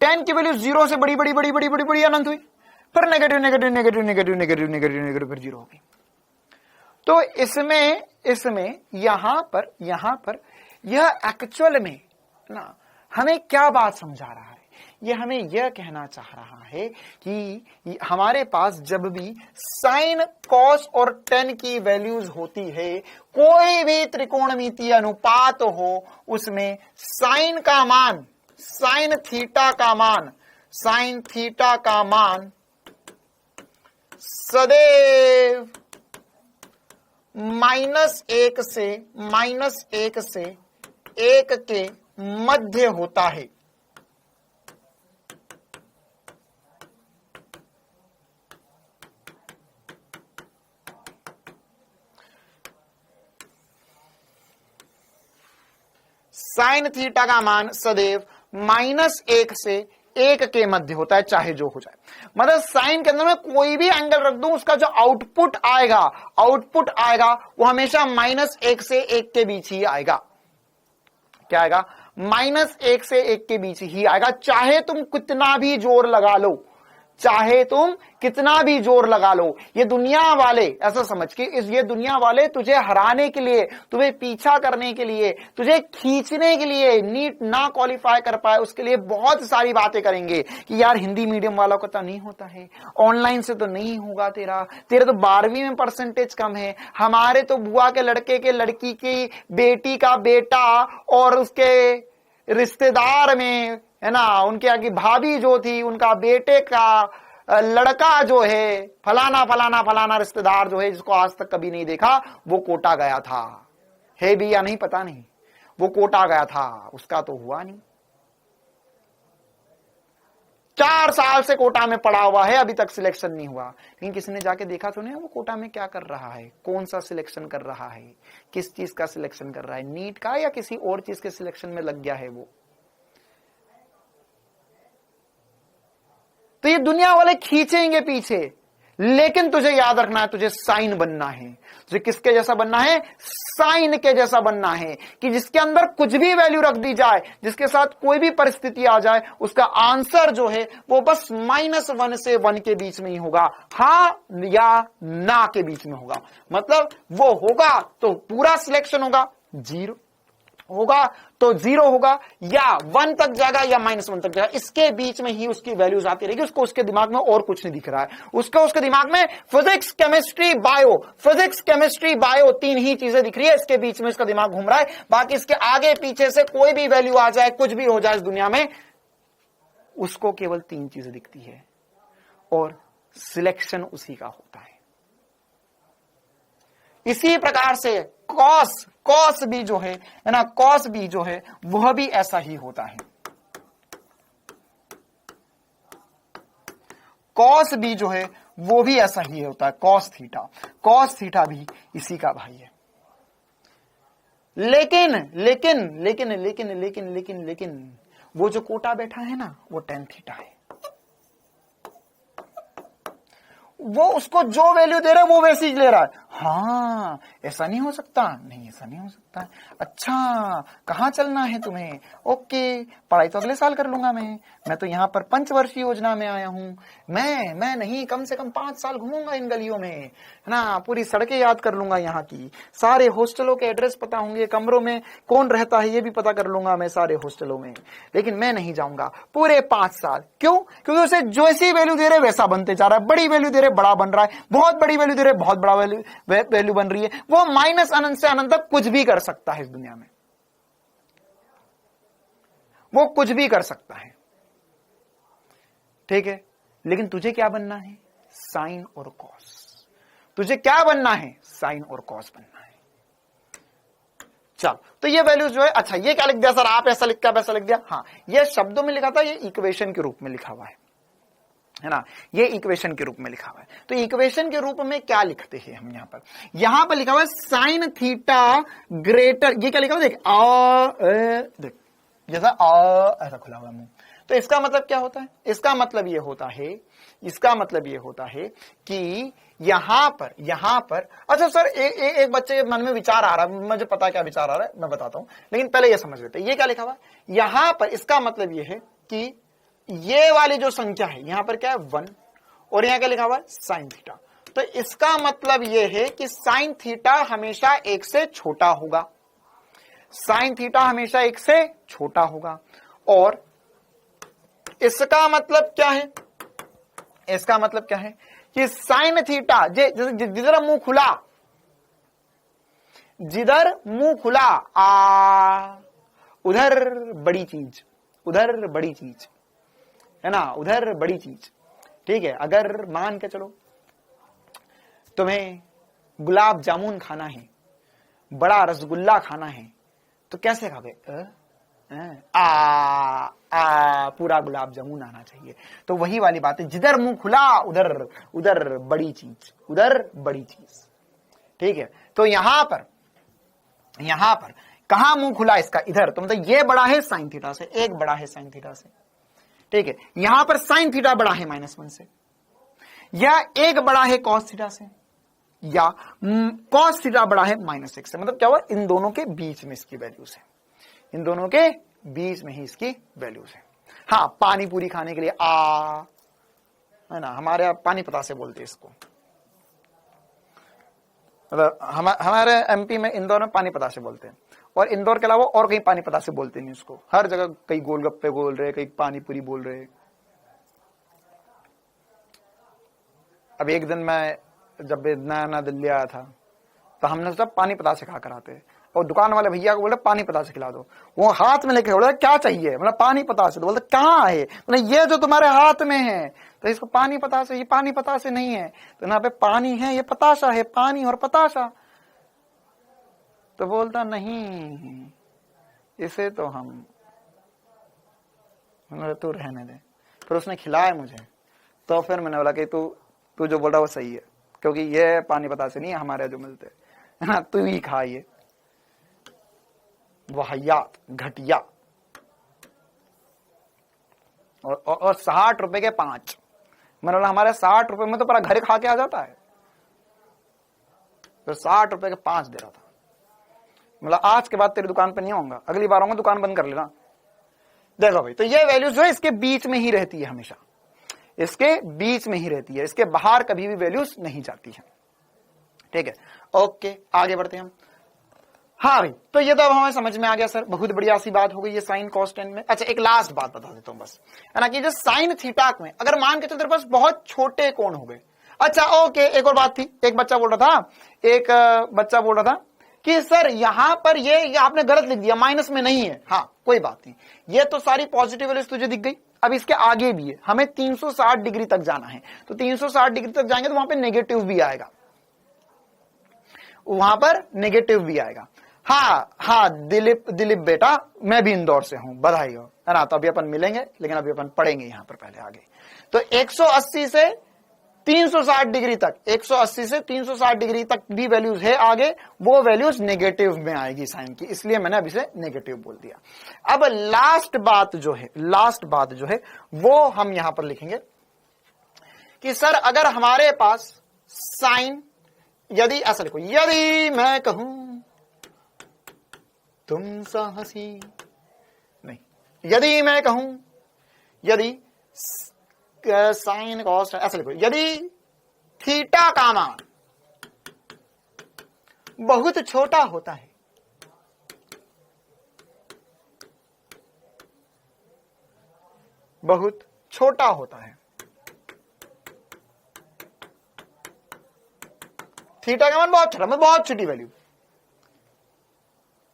10 की वैल्यू 0 से बड़ी अनंत हुई, फिर नेगेटिव फिर 0 हो गई। तो इसमें यहां पर यह एक्चुअल में ना हमें क्या बात समझा रहा है? ये हमें यह कहना चाह रहा है कि हमारे पास जब भी साइन, कॉस और टेन की वैल्यूज होती है, कोई भी त्रिकोणमितीय अनुपात हो, उसमें साइन थीटा का मान सदैव -1 से 1 के मध्य होता है। साइन थीटा का मान सदैव -1 से 1 के मध्य होता है, चाहे जो हो जाए। मतलब साइन के अंदर में कोई भी एंगल रख दूं, उसका जो आउटपुट आएगा वो हमेशा -1 से 1 के बीच ही आएगा। क्या आएगा? -1 से 1 के बीच ही आएगा, चाहे तुम कितना भी जोर लगा लो, चाहे तुम कितना भी जोर लगा लो, ये दुनिया वाले, ऐसा समझ के ये दुनिया वाले तुझे हराने के लिए, तुम्हें पीछा करने के लिए, तुझे खींचने के लिए, नीट ना क्वालिफाई कर पाए उसके लिए बहुत सारी बातें करेंगे कि यार हिंदी मीडियम वालों का तो नहीं होता है, ऑनलाइन से तो नहीं होगा, तेरे तो 12वीं में परसेंटेज कम है, हमारे तो बुआ के लड़के के लड़की की बेटी का बेटा और उसके रिश्तेदार में, है ना, उनके आगे भाभी जो थी उनका बेटे का लड़का जो है, फलाना फलाना फलाना रिश्तेदार जो है जिसको आज तक कभी नहीं देखा, वो कोटा गया था, है भी या नहीं पता नहीं, वो कोटा गया था, उसका तो हुआ नहीं। 4 साल से कोटा में पड़ा हुआ है, अभी तक सिलेक्शन नहीं हुआ। लेकिन किसी ने जाके देखा तो नहीं वो कोटा में क्या कर रहा है, कौन सा सिलेक्शन कर रहा है, किस चीज का सिलेक्शन कर रहा है, नीट का या किसी और चीज के सिलेक्शन में लग गया है वो। तो ये दुनिया वाले खींचेंगे पीछे, लेकिन तुझे याद रखना है, तुझे साइन बनना है। तुझे किसके जैसा बनना है? साइन के जैसा बनना है, कि जिसके अंदर कुछ भी वैल्यू रख दी जाए, जिसके साथ कोई भी परिस्थिति आ जाए, उसका आंसर जो है वो बस -1 से 1 के बीच में ही होगा, हाँ या ना के बीच में होगा। मतलब वो होगा तो पूरा सिलेक्शन होगा, 0 होगा तो 0 होगा, या 1 तक जाएगा या -1 तक जाएगा, इसके बीच में ही उसकी वैल्यूज आती रहेगी। उसको उसके दिमाग में और कुछ नहीं दिख रहा है, उसको उसके दिमाग में physics chemistry bio, physics chemistry bio 3 ही चीजें दिख रही है, इसके बीच में इसका दिमाग घूम रहा है। बाकी इसके आगे पीछे से कोई भी वैल्यू आ जाए, कुछ भी हो जाए इस दुनिया में, उसको केवल 3 चीजें दिखती है और सिलेक्शन उसी का होता है। इसी प्रकार से कॉस भी जो है ना, कॉस भी जो है वह भी ऐसा ही होता है। कॉस भी जो है वो भी ऐसा ही होता है, कॉस थीटा भी इसी का भाई है। लेकिन वो जो कोटा बैठा है ना, वो tan थीटा है। वो उसको जो वैल्यू दे रहा है वो वैसी ही ले रहा है। हाँ, ऐसा नहीं हो सकता, नहीं ऐसा नहीं हो सकता। अच्छा, कहाँ चलना है तुम्हें? ओके, पढ़ाई तो अगले साल कर लूंगा मैं तो यहाँ पर 5 वर्षीय योजना में आया हूँ, मैं नहीं, कम से कम 5 साल घूमूंगा इन गलियों में, है ना, पूरी सड़कें याद कर लूंगा, यहाँ की सारे हॉस्टलों के एड्रेस पता होंगे, कमरों में कौन रहता है ये भी पता कर लूंगा मैं सारे हॉस्टलों में। लेकिन मैं नहीं जाऊंगा पूरे 5 साल। क्यों? क्योंकि उसे जो ऐसी वैल्यू दे रहे वैसा बनते जा रहा है, बड़ी वैल्यू दे रहे बड़ा बन रहा है, बहुत बड़ी वैल्यू दे रहे बहुत बड़ा वैल्यू बन रही है। वो -अनंत से अनंत तक कुछ भी कर सकता है इस दुनिया में, वो कुछ भी कर सकता है, ठीक है। लेकिन तुझे क्या बनना है? साइन और कॉस। तुझे क्या बनना है? साइन और कॉस बनना है। चल, तो ये वैल्यूज जो है, अच्छा ये क्या लिख दिया सर आप, ऐसा लिख के वैसा लिख दिया? हाँ, ये शब्दों में लिखा था, ये इक्वेशन के रूप में लिखा हुआ है ना, ये इक्वेशन के रूप में लिखा हुआ है। तो इक्वेशन के रूप में क्या लिखते हैं हम यहां पर लिखा हुआ है साइन थीटा ग्रेटर, ये क्या लिखा हुआ देख, जैसा ऐसा खुला हुआ मुंह, तो इसका मतलब क्या होता है? इसका मतलब ये होता है कि यहां पर अच्छा सर एक बच्चे के मन में विचार आ रहा है, मुझे पता क्या विचार आ रहा है, मैं बताता हूं, लेकिन पहले ये समझ लेते हैं। ये क्या लिखा हुआ है यहां पर? इसका मतलब ये है कि ये वाली जो संख्या है यहां पर क्या है 1, और यहां क्या लिखा हुआ है साइन थीटा। तो इसका मतलब ये है कि साइन थीटा हमेशा 1 से छोटा होगा, साइन थीटा हमेशा 1 से छोटा होगा। और इसका मतलब क्या है? इसका मतलब क्या है कि साइन थीटा जिधर मुंह खुला, उधर बड़ी चीज, है ना, उधर बड़ी चीज, ठीक है। अगर मान के चलो तुम्हें गुलाब जामुन खाना है, बड़ा रसगुल्ला खाना है, तो कैसे खाओगे? पूरा गुलाब जामुन आना चाहिए। तो वही वाली बात है, जिधर मुंह खुला उधर बड़ी चीज, ठीक है। तो यहां पर कहां मुंह खुला इसका? इधर। तो मतलब ये बड़ा है साइन थीटा से, एक बड़ा है साइन थीटा से, ठीक है। यहां पर साइन थीटा बड़ा है -1 से, या एक बड़ा है कॉस थीटा से, या कॉस थीटा बड़ा है -1 से। मतलब क्या हुआ? इन दोनों के बीच में इसकी वैल्यूज है, इन दोनों के बीच में ही इसकी वैल्यूज है। हाँ, पानी पूरी खाने के लिए है ना, हमारे यहाँ पानी पतासे बोलते हैं इसको, मतलब हमारे एमपी में, इंदौर में पानी पतासे बोलते हैं, और इंदौर के अलावा और कहीं पानी पतासे बोलते नहीं उसको, हर जगह कई गोलगप्पे बोल रहे, कई पानी पूरी बोल रहे। अब एक दिन मैं जब नया नया दिल्ली आया था तो हमने सब पानी पतासे खा कर आते, और दुकान वाले भैया को बोले पानी पतासे खिला दो, वो हाथ में लेके बोले क्या चाहिए, मतलब पानी पतासे, तो बोलते कहाँ है, मतलब ये जो तुम्हारे हाथ में है, तो इसको पानी पतासे, ये पानी पतासे नहीं है, तो यहाँ पे पानी है, ये पताशा है, पानी और पताशा। तो बोलता नहीं, इसे तो हम, तू रहने दे। फिर उसने खिलाया मुझे, तो फिर मैंने बोला कि तू जो बोल रहा वो सही है, क्योंकि ये पानी पतासे नहीं है हमारे जो मिलते है ना, तू ही खा ये वाहियात घटिया। और 60 रुपए के 5, मैंने बोला हमारे 60 रुपए में तो पूरा घर खा के आ जाता है, तो 60 रुपए के 5 दे रहा था। मतलब आज के बाद तेरी दुकान पे नहीं आऊंगा, अगली बार आऊंगा दुकान बंद कर लेना। देखो भाई, तो ये वैल्यूज जो है इसके बीच में ही रहती है, हमेशा इसके बीच में ही रहती है, इसके बाहर कभी भी वैल्यूज नहीं जाती है। ठीक है, ओके, आगे बढ़ते हैं हम। हाँ भाई, तो ये तो अब हमें समझ में आ गया सर, बहुत बढ़िया सी बात हो गई ये साइन कॉस टेन में। अच्छा, एक लास्ट बात बता देता हूं बस, है ना, कि जो साइन थीटा में अगर मान के चल तेरे पास बहुत छोटे कोण हो गए। अच्छा ओके, एक और बात थी, एक बच्चा बोल रहा था कि सर यहां पर ये आपने गलत लिख दिया, माइनस में नहीं है। हाँ कोई बात नहीं, ये तो सारी पॉजिटिव वैल्यूज तुझे दिख गई, अब इसके आगे भी है, हमें 360 डिग्री तक जाना है, तो 360 डिग्री तक जाएंगे तो वहां पे नेगेटिव भी आएगा, वहां पर नेगेटिव भी आएगा। हाँ दिलीप बेटा, मैं भी इंदौर से हूं, बधाई हो, है ना। तो अभी अपन मिलेंगे, लेकिन अभी अपन पढ़ेंगे यहां पर पहले आगे। तो 180 से 360 डिग्री तक, 180 से 360 डिग्री तक भी वैल्यूज है आगे, वो वैल्यूज नेगेटिव में आएगी साइन की, इसलिए मैंने अभी से नेगेटिव बोल दिया। अब लास्ट बात जो है वो हम यहां पर लिखेंगे कि सर अगर हमारे पास साइन, यदि ऐसा लिखो, यदि मैं कहूं तुम सा हंसी नहीं, यदि मैं कहूं, यदि साइन कॉस, ऐसा लिखो, यदि थीटा का मान बहुत छोटा होता है, बहुत छोटा होता है, थीटा का मान बहुत छोटा, मतलब बहुत छोटी वैल्यू।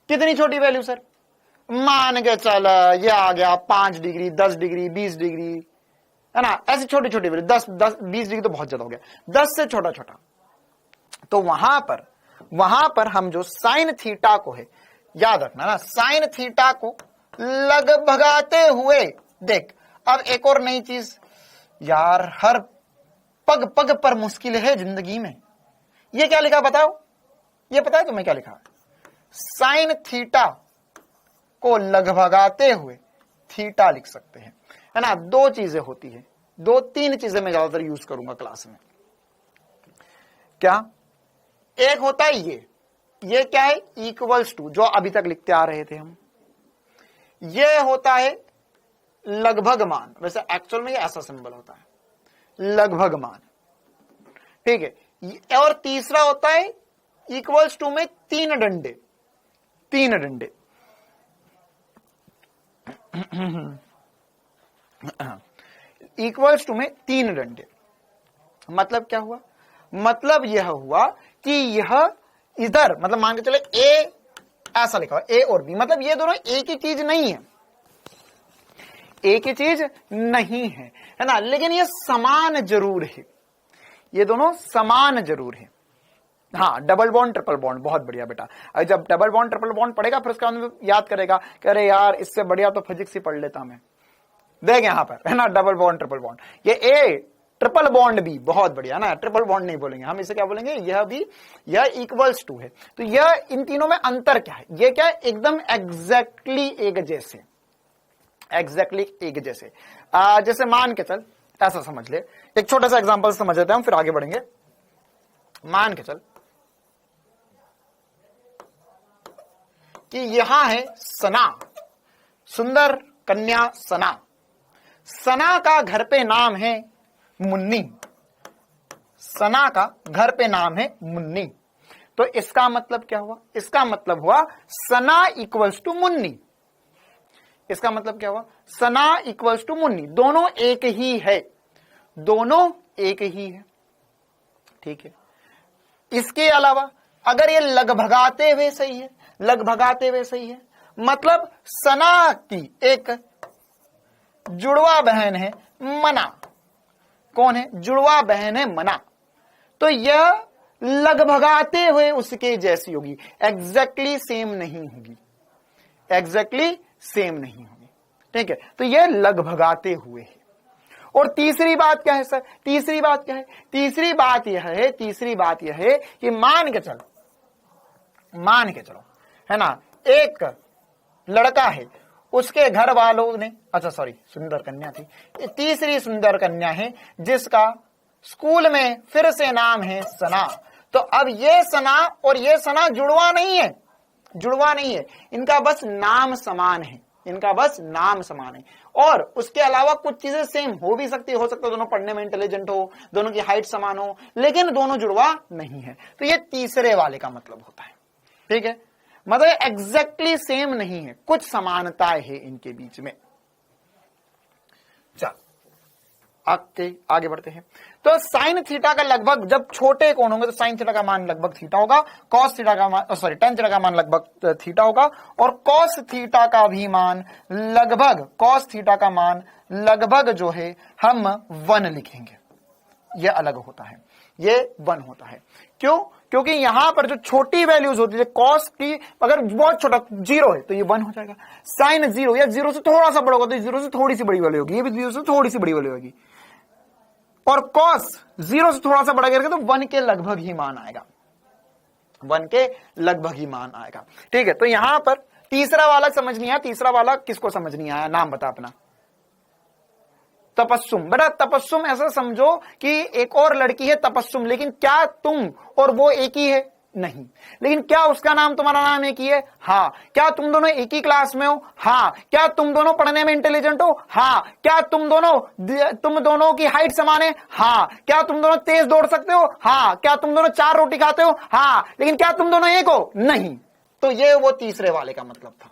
कितनी छोटी वैल्यू सर? मान के चल ये आ गया 5 डिग्री, 10 डिग्री, 20 डिग्री, है ना, ऐसी छोटी छोटी वैल्यू, 10 20 डिग्री तो बहुत ज्यादा हो गया, 10 से छोटा छोटा। तो वहां पर हम जो साइन थीटा को है, याद रखना ना, साइन थीटा को लगभगाते हुए, देख अब एक और नई चीज यार, हर पग पग पर मुश्किल है जिंदगी में। ये क्या लिखा बताओ, ये पता है तुम्हें क्या लिखा? साइन थीटा को लगभगाते हुए थीटा लिख सकते हैं, है ना। दो चीजें होती है, 2-3 चीजें मैं ज्यादातर यूज करूंगा क्लास में। क्या? एक होता है ये क्या है? इक्वल्स टू, जो अभी तक लिखते आ रहे थे हम। ये होता है लगभग मान, वैसे एक्चुअल में ये ऐसा सिंबल होता है, लगभग मान, ठीक है। और तीसरा होता है इक्वल्स टू में 3 डंडे, 3 डंडे। इक्वल्स टू में 3 डंडे, मतलब क्या हुआ? मतलब यह हुआ कि यह इधर, मतलब मान के चले ए ऐसा लिखा हुआ, ए और बी, मतलब ये दोनों एक ही चीज नहीं है, एक ही चीज नहीं है, है ना, लेकिन ये समान जरूर है, ये दोनों समान जरूर है। हाँ, डबल बॉन्ड ट्रिपल बॉन्ड, बहुत बढ़िया बेटा। अब जब डबल बॉन्ड ट्रिपल बॉन्ड पढ़ेगा फिर उसका याद करेगा कि अरे यार इससे बढ़िया तो फिजिक्स ही पढ़ लेता मैं। देख यहां पर, है ना, डबल बॉन्ड ट्रिपल बॉन्ड, ये ए ट्रिपल बॉन्ड भी बहुत बढ़िया ना, ट्रिपल बॉन्ड नहीं बोलेंगे हम, इसे क्या बोलेंगे? यह भी, यह इक्वल्स टू है। तो यह इन तीनों में अंतर क्या है? ये क्या है? एकदम एग्जैक्टली एक जैसे, एग्जैक्टली एक जैसे। जैसे मान के चल, ऐसा समझ ले, एक छोटा सा एग्जांपल समझ लेते हैं हम, फिर आगे बढ़ेंगे। मान के चल कि यहां है सना, सुंदर कन्या सना, सना का घर पे नाम है मुन्नी, सना का घर पे नाम है मुन्नी। तो इसका मतलब क्या हुआ? इसका मतलब हुआ सना इक्वल्स टू मुन्नी। इसका मतलब क्या हुआ? सना इक्वल्स टू मुन्नी, दोनों एक ही है, दोनों एक ही है। ठीक है। इसके अलावा अगर ये लगभगाते हुए सही है, लगभगाते हुए सही है, मतलब सना की एक जुड़वा बहन है मना। कौन है? जुड़वा बहन है मना। तो यह लगभगाते हुए उसके जैसी होगी, एग्जैक्टली सेम नहीं होगी, एग्जैक्टली सेम नहीं होगी। ठीक है। तो यह लगभगाते हुए है। और तीसरी बात क्या है सर? तीसरी बात क्या है? तीसरी बात यह है, तीसरी बात यह है कि मान के चलो है ना, एक लड़का है, उसके घर वालों ने, अच्छा सॉरी सुंदर कन्या थी, तीसरी सुंदर कन्या है जिसका स्कूल में फिर से नाम है सना। तो अब ये सना और ये सना जुड़वा नहीं है, जुड़वा नहीं है, इनका बस नाम समान है, इनका बस नाम समान है। और उसके अलावा कुछ चीजें सेम हो भी सकती है, हो सकता है दोनों पढ़ने में इंटेलिजेंट हो, दोनों की हाइट समान हो, लेकिन दोनों जुड़वा नहीं है। तो ये तीसरे वाले का मतलब होता है। ठीक है। मतलब एग्जैक्टली सेम नहीं है, कुछ समानताएं है इनके बीच में। चल आगे बढ़ते हैं। तो साइन थीटा का लगभग, जब छोटे कोण होंगे तो साइन थीटा का मान लगभग थीटा होगा, कॉस थीटा का मान, सॉरी टेन थीटा का मान लगभग थीटा होगा, और कॉस थीटा का भी मान लगभग, कॉस थीटा का मान लगभग जो है हम 1 लिखेंगे। यह अलग होता है, ये 1 होता है। क्यों? क्योंकि यहां पर जो छोटी वैल्यूज होती है, कॉस की अगर बहुत छोटा 0 है तो ये 1 हो जाएगा, साइन 0 या 0 से थोड़ा सा बड़ा होगा तो 0 से थोड़ी सी बड़ी वैल्यू होगी, ये भी 0 से थोड़ी सी बड़ी वैल्यू होगी, और कॉस 0 से थोड़ा सा बड़ा करेगा तो 1 के लगभग ही मान आएगा, 1 के लगभग ही मान आएगा। ठीक है। तो यहां पर तीसरा वाला समझ नहीं आया, तीसरा वाला किसको समझ नहीं आया? नाम बता अपना। तपस्सुम। बेटा तपस्सुम ऐसा समझो कि एक और लड़की है तपस्सुम, लेकिन क्या तुम और वो एक ही है? नहीं। लेकिन क्या उसका नाम तुम्हारा नाम एक ही है? हाँ। क्या तुम दोनों एक ही क्लास में हो? हाँ। क्या तुम दोनों पढ़ने में इंटेलिजेंट हो? हाँ। क्या तुम दोनों की हाइट समान है? हाँ। क्या तुम दोनों तेज दौड़ सकते हो? हाँ। क्या तुम दोनों 4 रोटी खाते हो? हाँ। लेकिन क्या तुम दोनों एक हो? नहीं। तो ये वो तीसरे वाले का मतलब था।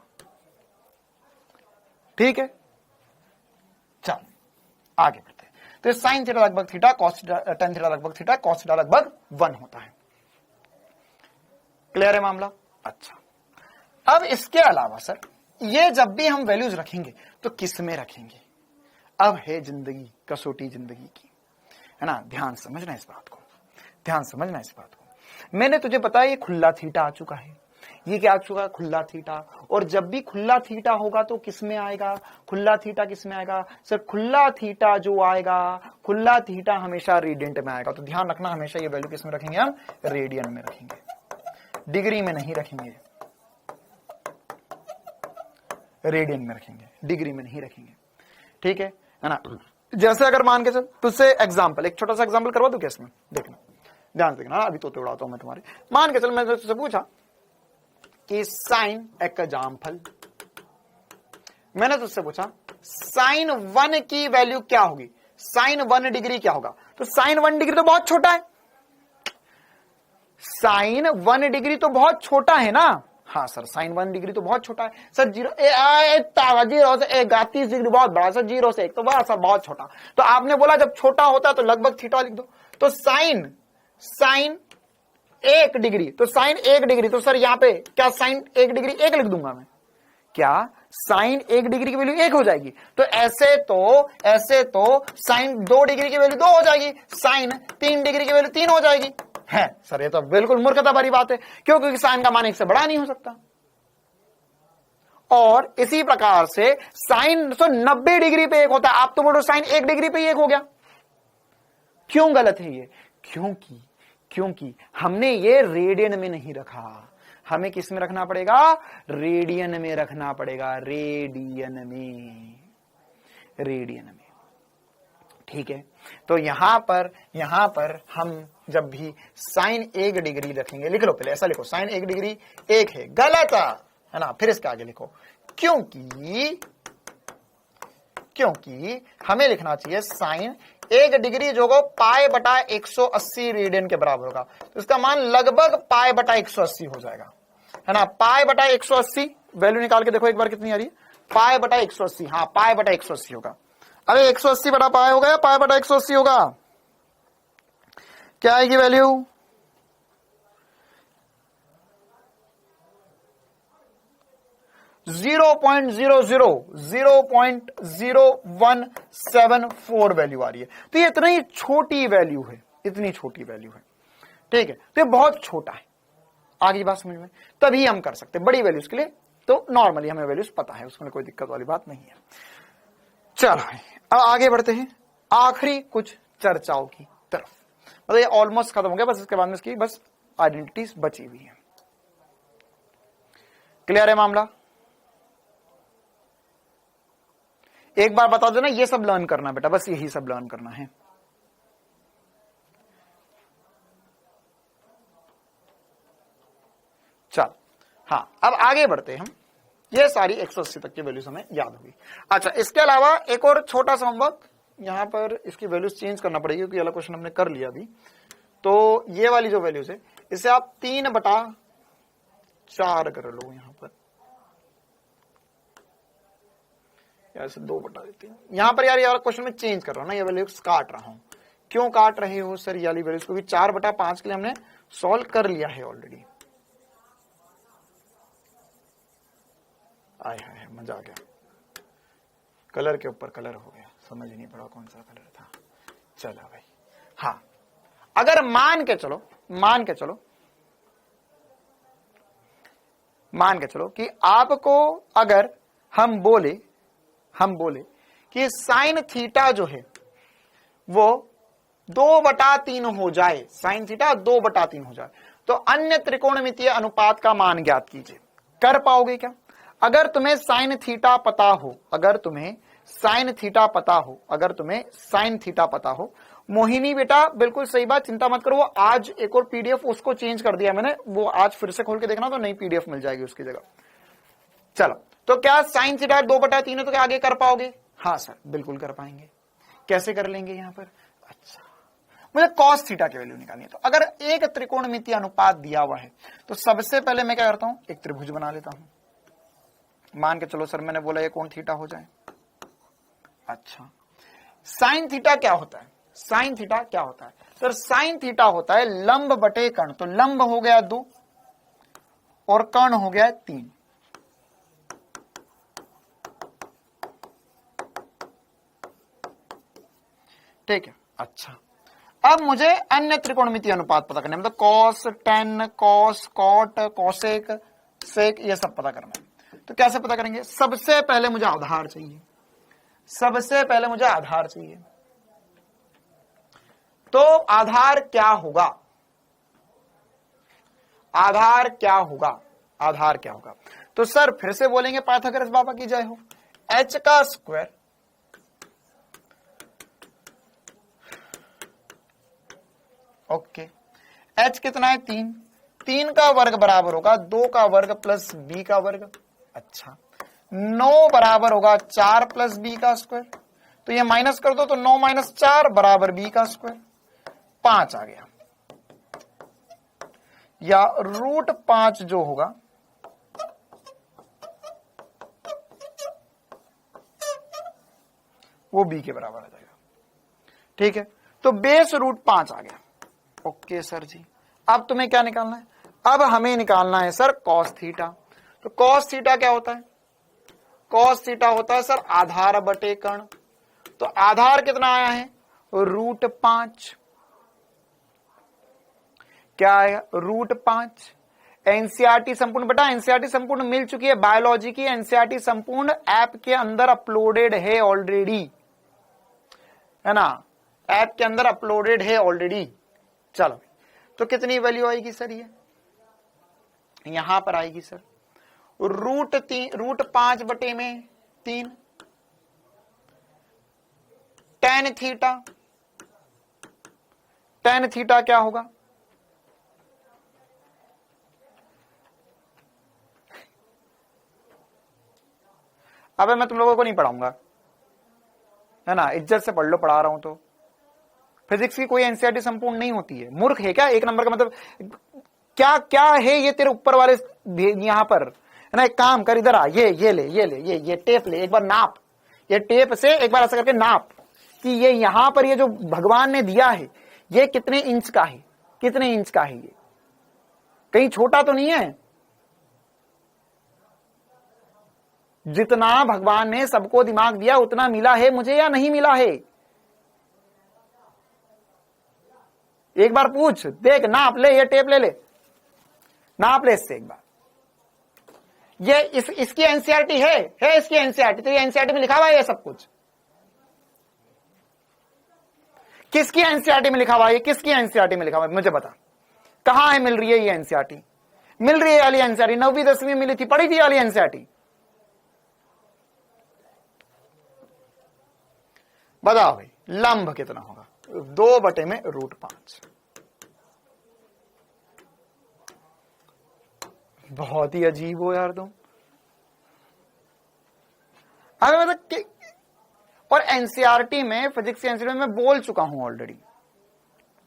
ठीक है। चल आगे बढ़ते हैं। तो साइन थीटा लगभग थीटा, कॉस टेन थीटा लगभग थीटा, कॉस थीटा लगभग 1 होता है। क्लियर है मामला? अच्छा। अब इसके अलावा सर ये जब भी हम वैल्यूज रखेंगे तो किस में रखेंगे? अब है जिंदगी, कसौटी जिंदगी की, है ना। ध्यान समझना इस बात को, ध्यान समझना इस बात को। मैंने तुझे बताया ये खुला थीटा आ चुका है, ये क्या आ चुका है? खुला थीटा। और जब भी खुला थीटा होगा तो किस में आएगा? खुला थीटा किस में आएगा सर? खुला थीटा जो आएगा, खुला थीटा हमेशा रेडियंट में आएगा। तो ध्यान रखना, हमेशा ये वैल्यू किस में रखेंगे? हम रेडियन में रखेंगे, डिग्री में नहीं रखेंगे, रेडियन में रखेंगे, डिग्री में नहीं रखेंगे। ठीक है ना। जैसे अगर मान के चल तुझसे एग्जांपल, एक छोटा सा एग्जांपल करवा दूं क्या इसमें? देखना, ध्यान से देखना, अभी तो उड़ाता हूं मैं तुम्हारे। मान के चल मैं तुझसे पूछा कि साइन एग्जांपल, मैंने तुझसे पूछा साइन 1 की वैल्यू क्या होगी? साइन 1 डिग्री क्या होगा? तो साइन 1 डिग्री तो बहुत छोटा है, साइन 1 डिग्री तो बहुत छोटा है ना। हाँ सर साइन 1 डिग्री तो बहुत छोटा है सर। 0 से 31 डिग्री बहुत बड़ा सर, 0 से 1 तो बड़ा सर बहुत छोटा। तो आपने बोला जब छोटा होता है तो लगभग थीटा लिख दो। तो साइन 1 डिग्री, तो साइन 1 डिग्री, तो सर यहाँ पे क्या साइन 1 डिग्री 1 लिख दूंगा मैं? क्या साइन 1 डिग्री की वैल्यू 1 हो जाएगी? तो ऐसे तो साइन 2 डिग्री की वैल्यू 2 हो जाएगी, साइन 3 डिग्री की वैल्यू 3 हो जाएगी। है सर ये तो बिल्कुल मूर्खता भरी बात है, क्योंकि साइन का मान 1 से बड़ा नहीं हो सकता। और इसी प्रकार से साइन 90 डिग्री पे 1 होता है, आप तो बोलो साइन 1 डिग्री पे 1 हो गया। क्यों गलत है ये? क्योंकि हमने ये रेडियन में नहीं रखा, हमें किस में रखना पड़ेगा? रेडियन में रखना पड़ेगा, रेडियन में। ठीक है। तो यहां पर हम जब भी साइन 1 डिग्री रखेंगे, लिख लो पहले, ऐसा लिखो साइन 1 डिग्री 1 है, गलत है ना। फिर इसके आगे लिखो क्योंकि हमें लिखना चाहिए साइन 1 डिग्री जो होगा पाई बटा 180 रेडियन के बराबर होगा। तो इसका मान लगभग पाई बटा 180 हो जाएगा, है ना। पाई बटा 180 वैल्यू निकाल के देखो एक बार कितनी आ रही है, पाई बटा 180। हाँ, पाई बटा 180 होगा। अरे 180 बटा पाई होगा या पाई बटा 180 होगा? क्या आएगी वैल्यू? .0.0174 वैल्यू आ रही है। तो ये इतनी छोटी वैल्यू है, इतनी छोटी वैल्यू है, ठीक है। तो ये बहुत छोटा है। आगे बात समझ में, तभी हम कर सकते हैं बड़ी वैल्यूज के लिए। तो नॉर्मली हमें वैल्यूज पता है, उसमें कोई दिक्कत वाली बात नहीं है। चलो अब आगे बढ़ते हैं आखिरी कुछ चर्चाओं की तरफ। मतलब ये ऑलमोस्ट खत्म हो गया, बस इसके बाद में इसकी बस आइडेंटिटीज बची हुई है। क्लियर है मामला? एक बार बता दो ना, ये सब लर्न करना बेटा, बस यही सब लर्न करना है। चल हाँ, अब आगे बढ़ते हैं हम। ये सारी 180 तक की वैल्यूज हमें याद होगी। अच्छा, इसके अलावा एक और छोटा सा होमवर्क, यहां पर इसकी वैल्यूज चेंज करना पड़ेगी क्योंक't वाला क्वेश्चन हमने कर लिया अभी। तो ये वाली जो वैल्यूज है इसे आप 3/4 कर लो यहां पर, ऐसे 2 बटा देते हैं यहां पर। यार ये वाला क्वेश्चन में चेंज कर रहा हूं ना, ये वैल्यूज काट रहा हूं। क्यों काट रहे हो सर ये वाली वैल्यूज? क्योंकि 4/5 के लिए हमने सॉल्व कर लिया है ऑलरेडी। आय हाय मजा आ गया, कलर के ऊपर कलर हो गया, समझ नहीं पड़ा कौन सा कलर था। चलो भाई, हाँ अगर मान के चलो कि आपको अगर हम बोले कि साइन थीटा जो है वो 2/3 हो जाए, साइन थीटा 2/3 हो जाए, तो अन्य त्रिकोणमितीय अनुपात का मान ज्ञात कीजिए। कर पाओगे क्या? अगर तुम्हें साइन थीटा पता हो, मोहिनी बेटा बिल्कुल सही बात, चिंता मत करो। वो आज एक और पीडीएफ उसको चेंज कर दिया मैंने, वो आज फिर से खोल के देखना तो नई पीडीएफ मिल जाएगी उसकी जगह। चलो, तो क्या साइन थीटा 2/3 है तो क्या आगे कर पाओगे? हाँ सर बिल्कुल कर पाएंगे। कैसे कर लेंगे यहां पर? अच्छा, मुझे कॉस थीटा की वैल्यू निकालनी है। तो अगर एक त्रिकोणमितीय अनुपात दिया हुआ है तो सबसे पहले मैं क्या करता हूं, एक त्रिभुज बना लेता हूं। मान के चलो सर मैंने बोला ये कोण थीटा हो जाए। अच्छा, साइन थीटा क्या होता है? सर साइन थीटा होता है लंब बटे कर्ण। तो लंब हो गया 2 और कर्ण हो गया 3। ठीक है। अच्छा, अब मुझे अन्य त्रिकोणमितीय अनुपात पता करना है, मतलब cos, tan, cos, cot, cosec, sec, ये सब पता करना है। तो कैसे पता करेंगे? सबसे पहले मुझे आधार चाहिए। तो आधार क्या होगा? तो सर फिर से बोलेंगे पाइथागोरस बाबा की जय हो। h का स्क्वायर ओके, h कितना है? 3। 3 का वर्ग बराबर होगा 2 का वर्ग प्लस b का वर्ग। अच्छा, 9 बराबर होगा 4 प्लस b का स्क्वायर। तो ये माइनस कर दो तो 9 - 4 बराबर b का स्क्वायर। 5 आ गया, या √5 जो होगा वो b के बराबर आ जाएगा। ठीक है, तो बेस √5 आ गया। ओके सर जी, अब तुम्हें क्या निकालना है? अब हमें निकालना है सर कॉस थीटा। तो कॉस थीटा क्या होता है? कॉस थीटा होता है सर आधार बटे कर्ण। तो आधार कितना आया है? √5। क्या आएगा? √5। एनसीईआरटी संपूर्ण, बेटा एनसीईआरटी संपूर्ण मिल चुकी है, बायोलॉजी की एनसीईआरटी संपूर्ण ऐप के अंदर अपलोडेड है ऑलरेडी, है ना, ऐप के अंदर अपलोडेड है ऑलरेडी। चलो, तो कितनी वैल्यू आएगी सर? ये यहां पर आएगी सर √5 बटे में 3 टेन थीटा क्या होगा? अबे मैं तुम लोगों को नहीं पढ़ाऊंगा, है ना, इज्जत से पढ़ लो, पढ़ा रहा हूं तो फिजिक्स की कोई एनसीईआरटी संपूर्ण नहीं होती है। मूर्ख है क्या? एक नंबर का मतलब क्या क्या है ये तेरे ऊपर वाले यहां पर, है ना? एक काम कर, इधर आ, ये ले, ये टेप ले, एक बार नाप, ये टेप से एक बार ऐसा करके नाप कि ये यहां पर ये जो भगवान ने दिया है ये कितने इंच का है, कितने इंच का है, ये कहीं छोटा तो नहीं है। जितना भगवान ने सबको दिमाग दिया उतना मिला है मुझे या नहीं मिला है? एक बार पूछ देख, नाप ले, ये टेप ले, नाप ले इससे एक बार। ये इसकी एनसीईआरटी है इसकी एनसीईआरटी, तो ये एनसीईआरटी में लिखा हुआ है ये सब कुछ। किसकी एनसीईआरटी में लिखा हुआ है? किसकी एनसीईआरटी में लिखा हुआ है मुझे बता, कहां है मिल रही है ये एनसीईआरटी? मिल रही है वाली एनसीईआरटी, 9वीं 10वीं में मिली थी, पढ़ी थी वाली एनसीईआरटी। बताओ भाई लंब कितना होगा? 2/√5। बहुत ही अजीब हो यार तुम। अगर मतलब और एनसीईआरटी में, फिजिक्स की एनसीईआरटी में मैं बोल चुका हूं ऑलरेडी,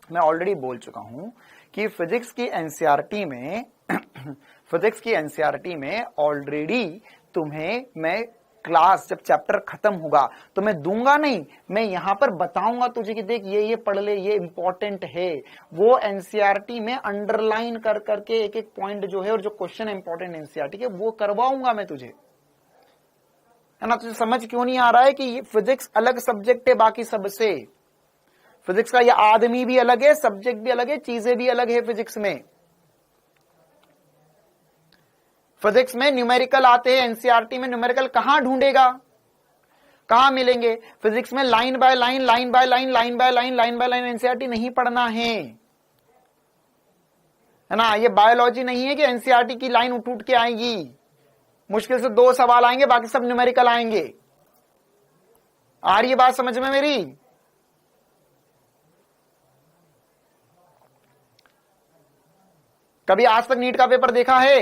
मैं ऑलरेडी बोल चुका हूं कि फिजिक्स की एनसीईआरटी में फिजिक्स की एनसीईआरटी में ऑलरेडी तुम्हें मैं क्लास जब चैप्टर खत्म होगा तो मैं दूंगा नहीं, मैं यहां पर बताऊंगा तुझे कि देख ये पढ़ ले, ये इंपॉर्टेंट है। वो एनसीईआरटी में अंडरलाइन कर करके एक एक पॉइंट जो है और जो क्वेश्चन इंपॉर्टेंट एनसीईआरटी के वो करवाऊंगा मैं तुझे, है ना? तुझे समझ क्यों नहीं आ रहा है कि फिजिक्स अलग सब्जेक्ट है बाकी सबसे? फिजिक्स का ये आदमी भी अलग है, सब्जेक्ट भी अलग है, चीजें भी अलग है फिजिक्स में। फिजिक्स में न्यूमेरिकल आते हैं, एनसीईआरटी में न्यूमेरिकल कहां ढूंढेगा, कहां मिलेंगे? फिजिक्स में line by line, line by line, line by line, line by line NCERT नहीं पढ़ना है ना? ये बायोलॉजी नहीं है कि एनसीईआरटी की लाइन उठ उठ के आएगी, मुश्किल से 2 सवाल आएंगे, बाकी सब न्यूमेरिकल आएंगे। आ रही है बात समझ में मेरी? कभी आज तक नीट का पेपर देखा है?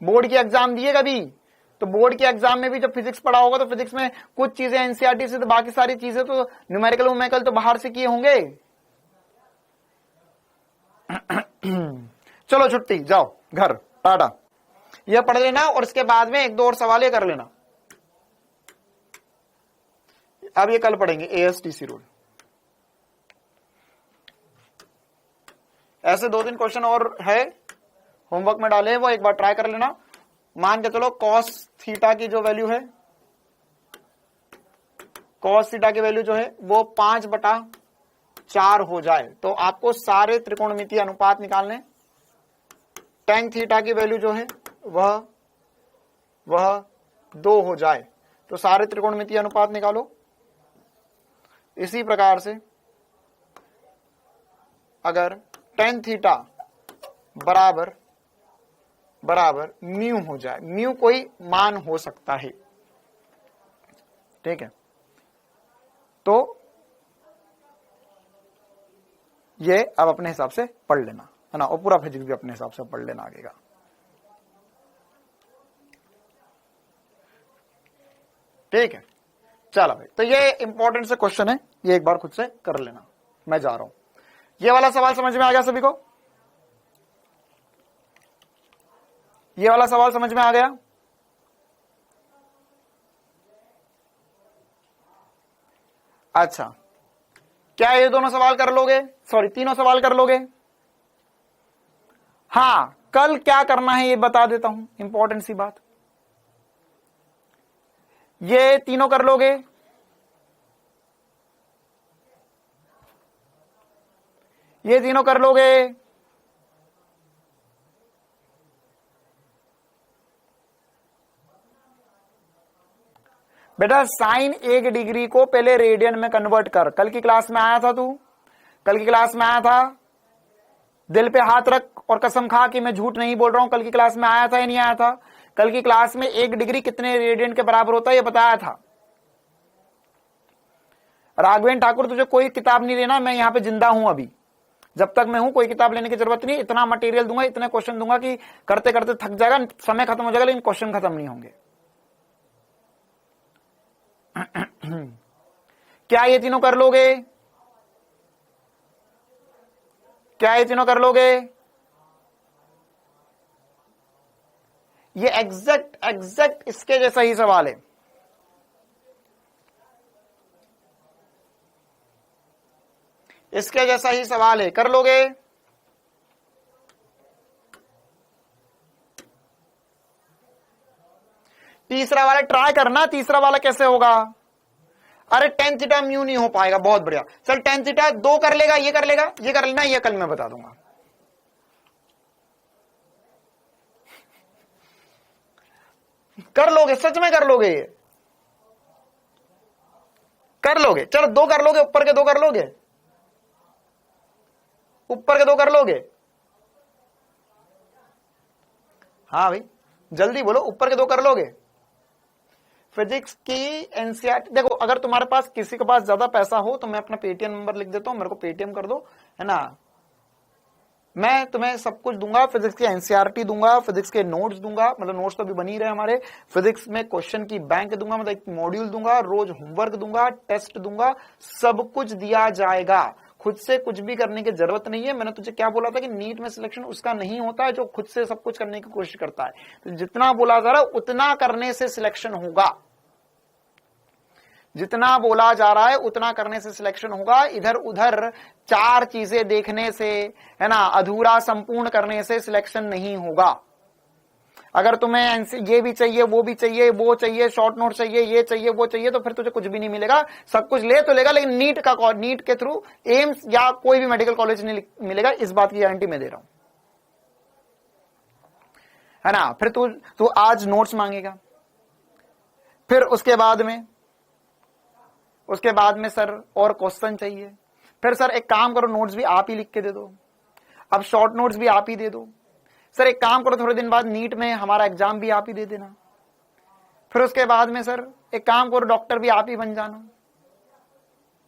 बोर्ड की एग्जाम दिए कभी? तो बोर्ड के एग्जाम में भी जब फिजिक्स पढ़ा होगा तो फिजिक्स में कुछ चीजें एनसीईआरटी से, तो बाकी सारी चीजें तो न्यूमेरिकल वूमेरिकल तो बाहर से किए होंगे। चलो छुट्टी, जाओ घर, टाटा। यह पढ़ लेना और इसके बाद में 1-2 और सवाल ये कर लेना। अब ये कल पढ़ेंगे एएसटीसी रूल। ऐसे 2-3 क्वेश्चन और है होमवर्क में डाले, वो एक बार ट्राई कर लेना। मान के चलो कॉस थीटा की जो वैल्यू है, कॉस थीटा की वैल्यू जो है वो 5/4 हो जाए तो आपको सारे त्रिकोणमितीय अनुपात निकालने। टेन थीटा की वैल्यू जो है वह 2 हो जाए तो सारे त्रिकोणमितीय अनुपात निकालो। इसी प्रकार से अगर टेन थीटा बराबर म्यू हो जाए, म्यू कोई मान हो सकता है, ठीक है, तो ये अब अपने हिसाब से पढ़ लेना, है ना? और पूरा फिजिक्स भी अपने हिसाब से पढ़ लेना आगे का, ठीक है? चलो भाई, तो ये इंपॉर्टेंट से क्वेश्चन है, ये एक बार खुद से कर लेना। मैं जा रहा हूं। ये वाला सवाल समझ में आ गया सभी को? ये वाला सवाल समझ में आ गया? अच्छा, क्या ये दोनों सवाल कर लोगे? सॉरी, तीनों सवाल कर लोगे? हाँ, कल क्या करना है ये बता देता हूं, इंपॉर्टेंट सी बात। ये तीनों कर लोगे? ये तीनों कर लोगे? बेटा साइन 1 डिग्री को पहले रेडियन में कन्वर्ट कर। कल की क्लास में आया था तू? कल की क्लास में आया था? दिल पे हाथ रख और कसम खा कि मैं झूठ नहीं बोल रहा हूं। कल की क्लास में आया था या नहीं आया था? कल की क्लास में 1 डिग्री कितने रेडियन के बराबर होता है ये बताया था। राघवेंद्र ठाकुर, तुझे कोई किताब नहीं लेना, मैं यहां पे जिंदा हूं अभी, जब तक मैं हूं कोई किताब लेने की जरूरत नहीं। इतना मटेरियल दूंगा, इतने क्वेश्चन दूंगा कि करते करते थक जाएगा, समय खत्म हो जाएगा, लेकिन क्वेश्चन खत्म नहीं होंगे। क्या ये तीनों कर लोगे? क्या ये तीनों कर लोगे? ये एग्जैक्ट इसके जैसा ही सवाल है। इसके जैसा ही सवाल है, कर लोगे? तीसरा वाला ट्राई करना, तीसरा वाला कैसे होगा? अरे टेन थीटा म्यू नहीं हो पाएगा, बहुत बढ़िया। चल टेन थीटा 2 कर लेगा, ये कर लेगा, ये कर लेना, ये कल मैं बता दूंगा। कर लोगे, सच में कर लोगे, ये कर लोगे। चलो 2 कर लोगे, ऊपर के 2 कर लोगे, ऊपर के 2 कर लोगे। हाँ भाई जल्दी बोलो, ऊपर के 2 कर लोगे। फिजिक्स की एनसीईआरटी देखो, अगर तुम्हारे पास किसी के पास ज्यादा पैसा हो तो मैं अपना पेटीएम नंबर लिख देता हूं, मेरे को पेटीएम कर दो, है ना। मैं तुम्हें सब कुछ दूंगा, फिजिक्स की एनसीईआरटी दूंगा, फिजिक्स के नोट्स दूंगा, मतलब नोट्स तो अभी बनी रहे हमारे, फिजिक्स में क्वेश्चन की बैंक दूंगा, मतलब एक मॉड्यूल दूंगा, रोज होमवर्क दूंगा, टेस्ट दूंगा, सब कुछ दिया जाएगा। खुद से कुछ भी करने की जरूरत नहीं है। मैंने तुझे क्या बोला था कि नीट में सिलेक्शन उसका नहीं होता है जो खुद से सब कुछ करने की कोशिश करता है। तो जितना बोला जा रहा है उतना करने से सिलेक्शन होगा, जितना बोला जा रहा है उतना करने से सिलेक्शन होगा। इधर उधर 4 चीजें देखने से, है ना, अधूरा संपूर्ण करने से सिलेक्शन नहीं होगा। अगर तुम्हें ये भी चाहिए, वो भी चाहिए, वो चाहिए, शॉर्ट नोट चाहिए, ये चाहिए, वो चाहिए, तो फिर तुझे कुछ भी नहीं मिलेगा। सब कुछ ले तो लेगा, लेकिन नीट के थ्रू एम्स या कोई भी मेडिकल कॉलेज नहीं मिलेगा, इस बात की गारंटी मैं दे रहा हूं, है ना। फिर तू आज नोट्स मांगेगा, फिर उसके बाद में सर और क्वेश्चन चाहिए, फिर सर एक काम करो नोट्स भी आप ही लिख के दे दो, अब शॉर्ट नोट्स भी आप ही दे दो, सर एक काम करो थोड़े दिन बाद नीट में हमारा एग्जाम भी आप ही दे देना, फिर उसके बाद में सर एक काम करो डॉक्टर भी आप ही बन जाना।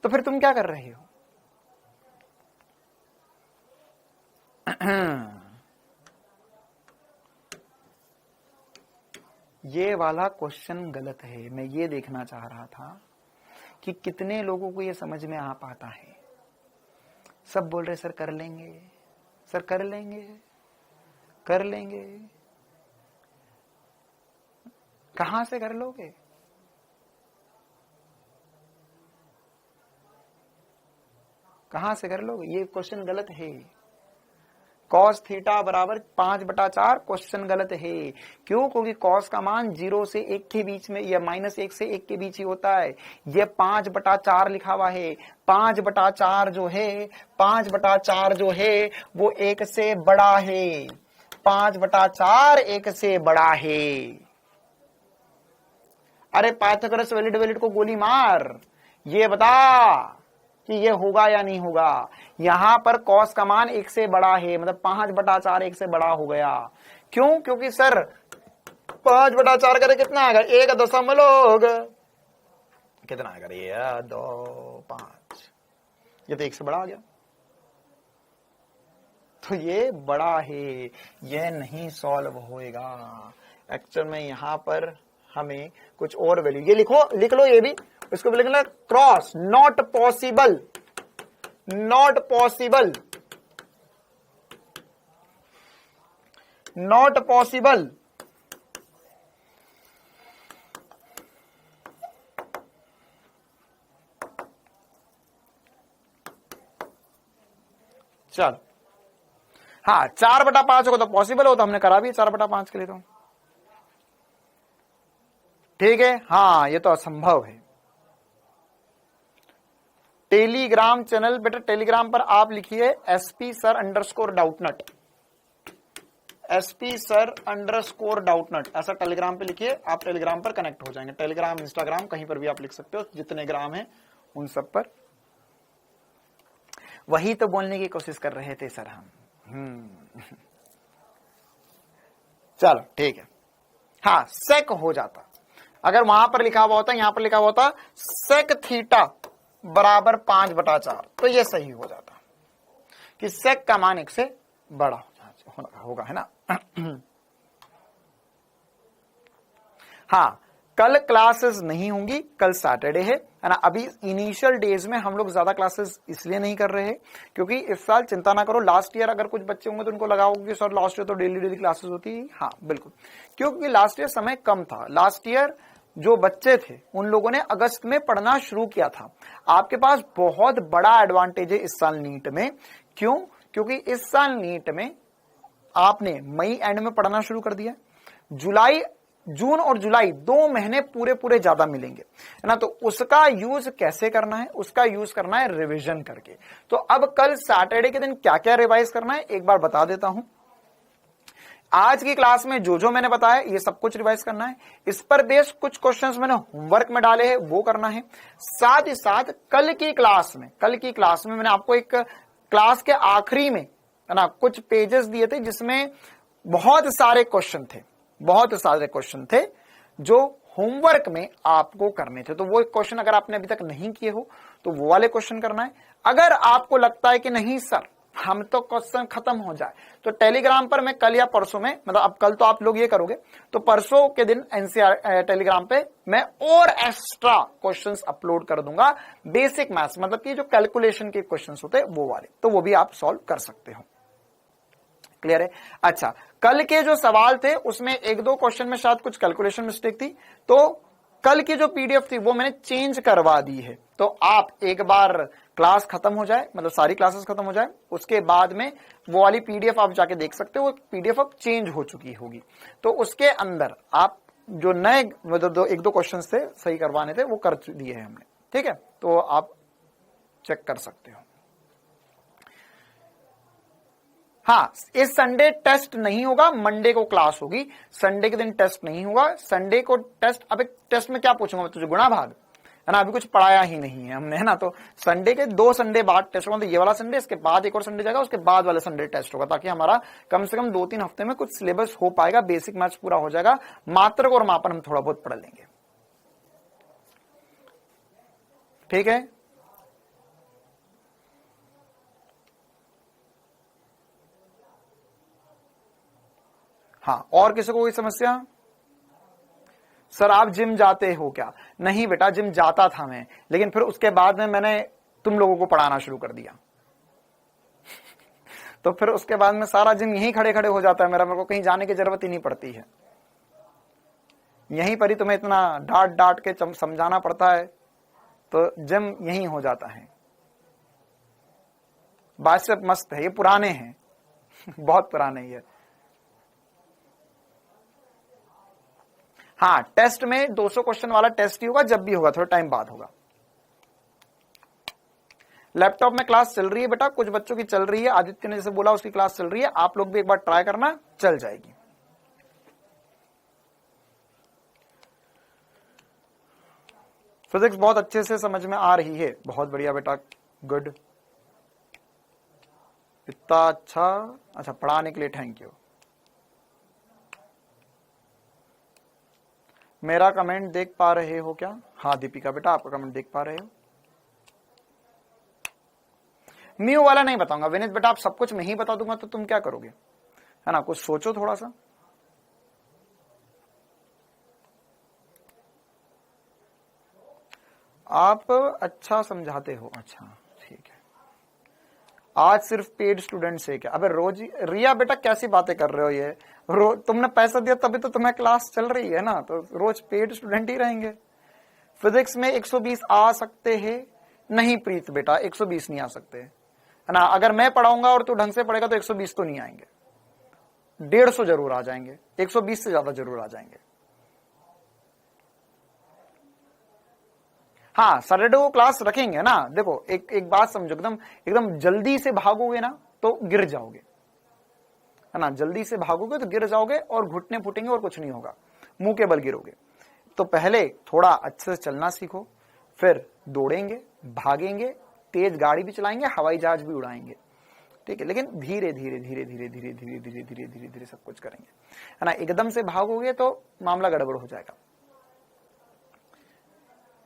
तो फिर तुम क्या कर रहे हो? ये वाला क्वेश्चन गलत है। मैं ये देखना चाह रहा था कि कितने लोगों को ये समझ में आ पाता है। सब बोल रहे सर कर लेंगे, सर कर लेंगे, कर लेंगे। कहां से कर लोगे? कहां से कर लोगे? ये क्वेश्चन गलत है। कॉस थीटा बराबर 5/4 क्वेश्चन गलत है। क्यों? क्योंकि कॉस का मान 0 से 1 के बीच में या -1 से 1 के बीच ही होता है। ये 5/4 लिखा हुआ है। 5/4 जो है, 5/4 जो है वो 1 से बड़ा है। 5/4 1 से बड़ा है। अरे पाइथागोरस वैलिड को गोली मार, ये बता कि ये होगा या नहीं होगा। यहां पर कॉस का मान 1 से बड़ा है, मतलब 5/4 1 से बड़ा हो गया। क्यों? क्योंकि सर 5/4 करे कितना आएगा? 1.5 कितना आएगा? 1 2 5, ये तो 1 से बड़ा आ गया। तो ये बड़ा है, ये नहीं सॉल्व होएगा। एक्चुअल में यहां पर हमें कुछ और वैल्यू, ये लिख लो ये भी, इसको भी लिखना cross, not possible, not possible, not possible. चल हाँ 4/5 को तो पॉसिबल हो, तो हमने करा भी 4/5 के लिए तो ठीक है। हाँ ये तो असंभव है। टेलीग्राम चैनल, बेटा टेलीग्राम पर आप लिखिए SP sir_doubtnut, SP sir_doubtnut, ऐसा टेलीग्राम पे लिखिए। आप टेलीग्राम पर कनेक्ट हो जाएंगे। टेलीग्राम, इंस्टाग्राम, कहीं पर भी आप लिख सकते हो, जितने ग्राम है उन सब पर। वही तो बोलने की कोशिश कर रहे थे सर हम। चलो ठीक है। हाँ सेक हो जाता, अगर वहां पर लिखा हुआ होता, यहां पर लिखा हुआ होता सेक थीटा बराबर 5/4, तो ये सही हो जाता कि सेक का मान 1 से बड़ा होगा, है ना। हाँ कल क्लासेस नहीं होंगी, कल सैटरडे है है ना। अभी इनिशियल डेज में हम लोग ज्यादा क्लासेस इसलिए नहीं कर रहे हैं क्योंकि इस साल चिंता ना करो, लास्ट ईयर अगर कुछ बच्चे होंगे तो उनको लगा होगा कि सर लास्ट ईयर तो डेली डेली क्लासेस होती है। हाँ बिल्कुल, क्योंकि लास्ट ईयर समय कम था। लास्ट ईयर जो बच्चे थे उन लोगों ने अगस्त में पढ़ना शुरू किया था। आपके पास बहुत बड़ा एडवांटेज है इस साल नीट में। क्यों? क्योंकि इस साल नीट में आपने मई एंड में पढ़ना शुरू कर दिया। जून और जुलाई 2 महीने पूरे पूरे ज्यादा मिलेंगे, है ना। तो उसका यूज कैसे करना है? उसका यूज करना है रिवीजन करके। तो अब कल सैटरडे के दिन क्या क्या रिवाइज करना है एक बार बता देता हूं। आज की क्लास में जो मैंने बताया ये सब कुछ रिवाइज करना है। इस पर बेस्ड कुछ क्वेश्चंस मैंने होमवर्क में डाले हैं वो करना है। साथ ही साथ कल की क्लास में मैंने आपको एक क्लास के आखिरी में, है ना, कुछ पेजेस दिए थे जिसमें बहुत सारे क्वेश्चन थे जो होमवर्क में आपको करने थे। तो वो क्वेश्चन अगर आपने अभी तक नहीं किए हो तो वो वाले क्वेश्चन करना है। अगर आपको लगता है कि नहीं सर हम तो क्वेश्चन खत्म हो जाए, तो टेलीग्राम पर मैं कल या परसों में, मतलब अब कल तो आप लोग ये करोगे तो परसों के दिन एनसीआर टेलीग्राम पे मैं और एक्स्ट्रा क्वेश्चंस अपलोड कर दूंगा। बेसिक मैथ्स मतलब कि जो कैलकुलेशन के क्वेश्चंस होते हैं वो वाले, तो वो भी आप सॉल्व कर सकते हो। क्लियर है? अच्छा, कल के जो सवाल थे उसमें 1-2 क्वेश्चन में शायद कुछ कैलकुलेशन मिस्टेक थी, तो कल की जो पीडीएफ थी वो मैंने चेंज करवा दी है। तो आप एक बार क्लास खत्म हो जाए, मतलब सारी क्लासेस खत्म हो जाए, उसके बाद में वो वाली पीडीएफ आप जाके देख सकते हो। पीडीएफ अब चेंज हो चुकी होगी, तो उसके अंदर आप जो नए मतलब 1-2 क्वेश्चन थे सही करवाने थे वो कर दिए हैं हमने। ठीक है, तो आप चेक कर सकते हो। हाँ, इस संडे टेस्ट नहीं होगा, मंडे को क्लास होगी। संडे के दिन टेस्ट नहीं होगा। संडे को टेस्ट, अब एक टेस्ट में क्या पूछूंगा मैं तुझे? गुणा भाग, है ना। अभी कुछ पढ़ाया ही नहीं है हमने, है ना। तो संडे के 2 संडे बाद टेस्ट होगा। तो ये वाला संडे, इसके बाद एक और संडे जाएगा, उसके बाद वाले संडे टेस्ट होगा, ताकि हमारा कम से कम 2-3 हफ्ते में कुछ सिलेबस हो पाएगा। बेसिक मैथ्स पूरा हो जाएगा। मात्रक और मापन हम थोड़ा बहुत पढ़ लेंगे। ठीक है, हाँ। और किसी को कोई समस्या? सर आप जिम जाते हो क्या? नहीं बेटा, जिम जाता था मैं, लेकिन फिर उसके बाद में मैंने तुम लोगों को पढ़ाना शुरू कर दिया। तो फिर उसके बाद में सारा जिम यहीं खड़े खड़े हो जाता है मेरे को कहीं जाने की जरूरत ही नहीं पड़ती है। यहीं पर ही तुम्हें इतना डांट डांट के समझाना पड़ता है, तो जिम यहीं हो जाता है। बात मस्त है, ये पुराने हैं। बहुत पुराने ही है। हाँ, टेस्ट में 200 क्वेश्चन वाला टेस्ट ही होगा, जब भी होगा थोड़ा टाइम बाद होगा। लैपटॉप में क्लास चल रही है बेटा, कुछ बच्चों की चल रही है। आदित्य ने जैसे बोला उसकी क्लास चल रही है, आप लोग भी एक बार ट्राई करना, चल जाएगी। फिजिक्स बहुत अच्छे से समझ में आ रही है, बहुत बढ़िया बेटा, गुड। इतना अच्छा पढ़ाने के लिए थैंक यू। मेरा कमेंट देख पा रहे हो क्या? हाँ दीपिका बेटा, आपका कमेंट देख पा रहे हो। म्यू वाला नहीं बताऊंगा विनीत बेटा, आप सब कुछ मैं ही बता दूंगा तो तुम क्या करोगे, है ना। कुछ सोचो थोड़ा सा। आप अच्छा समझाते हो, अच्छा ठीक है। आज सिर्फ पेड स्टूडेंट है क्या? अबे रोज रिया बेटा कैसी बातें कर रहे हो ये? तुमने पैसा दिया तभी तो तुम्हें क्लास चल रही है ना, तो रोज पेड स्टूडेंट ही रहेंगे। फिजिक्स में 120 आ सकते हैं? नहीं प्रीत बेटा, 120 नहीं आ सकते, है ना। अगर मैं पढ़ाऊंगा और तू ढंग से पढ़ेगा तो 120 तो नहीं आएंगे, 150 जरूर आ जाएंगे, 120 से ज्यादा जरूर आ जाएंगे। हाँ, सैटरडे को क्लास रखेंगे ना। देखो एक बात समझो, एकदम जल्दी से भागोगे ना तो गिर जाओगे, है ना। जल्दी से भागोगे तो गिर जाओगे और घुटने फूटेंगे और कुछ नहीं होगा, मुंह के बल गिरोगे। तो पहले थोड़ा अच्छे से चलना सीखो, फिर दौड़ेंगे, भागेंगे, तेज गाड़ी भी चलाएंगे, हवाई जहाज भी उड़ाएंगे, ठीक है। लेकिन धीरे धीरे धीरे धीरे धीरे धीरे धीरे धीरे धीरे धीरे सब कुछ करेंगे, है ना। एकदम से भागोगे तो मामला गड़बड़ हो जाएगा,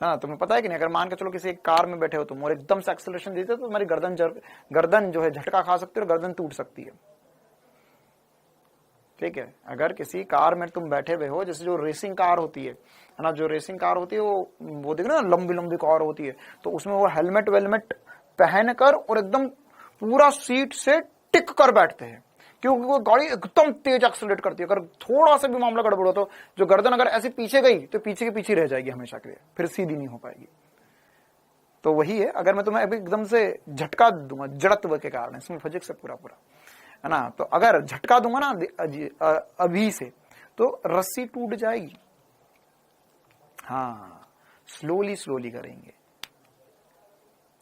हाँ। तुम्हें पता है कि नहीं, अगर मान के चलो किसी एक कार में बैठे हो तुम और एकदम से एक्सेलरेशन देते हो तो तुम्हारी गर्दन जो है झटका खा सकती है और गर्दन टूट सकती है। ठीक है, अगर किसी कार में तुम बैठे हुए हो, जैसे जो रेसिंग कार होती है ना, जो रेसिंग कार होती है वो देख ना, लंबी लंबी कार होती है, तो उसमें वो हेलमेट वेलमेट पहनकर और एकदम पूरा सीट से टिक कर बैठते हैं, क्योंकि वो गाड़ी एकदम तेज एक्सेलरेट करती है। अगर थोड़ा सा भी मामला गड़बड़ हो तो जो गर्दन अगर ऐसे पीछे गई तो पीछे के पीछे रह जाएगी हमेशा के लिए, फिर सीधी नहीं हो पाएगी। तो वही है, अगर मैं तुम्हें अभी एकदम से झटका दूंगा जड़त्व के कारण, इसमें फिजिक्स से पूरा है ना, तो अगर झटका दूंगा ना अभी से, तो रस्सी टूट जाएगी। हाँ, स्लोली स्लोली करेंगे।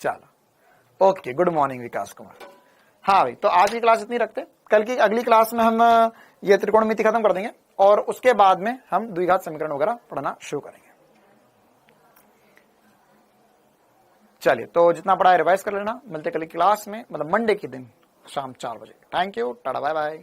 चलो, ओके, गुड मॉर्निंग विकास कुमार। हाँ भाई, तो आज की क्लास इतनी रखते, कल की अगली क्लास में हम ये त्रिकोणमिति खत्म कर देंगे और उसके बाद में हम द्विघात समीकरण वगैरह पढ़ना शुरू करेंगे। चलिए, तो जितना पढ़ा है रिवाइज कर लेना, मिलते कल की क्लास में, मतलब मंडे के दिन शाम 4 बजे। Thank you, tata, bye bye.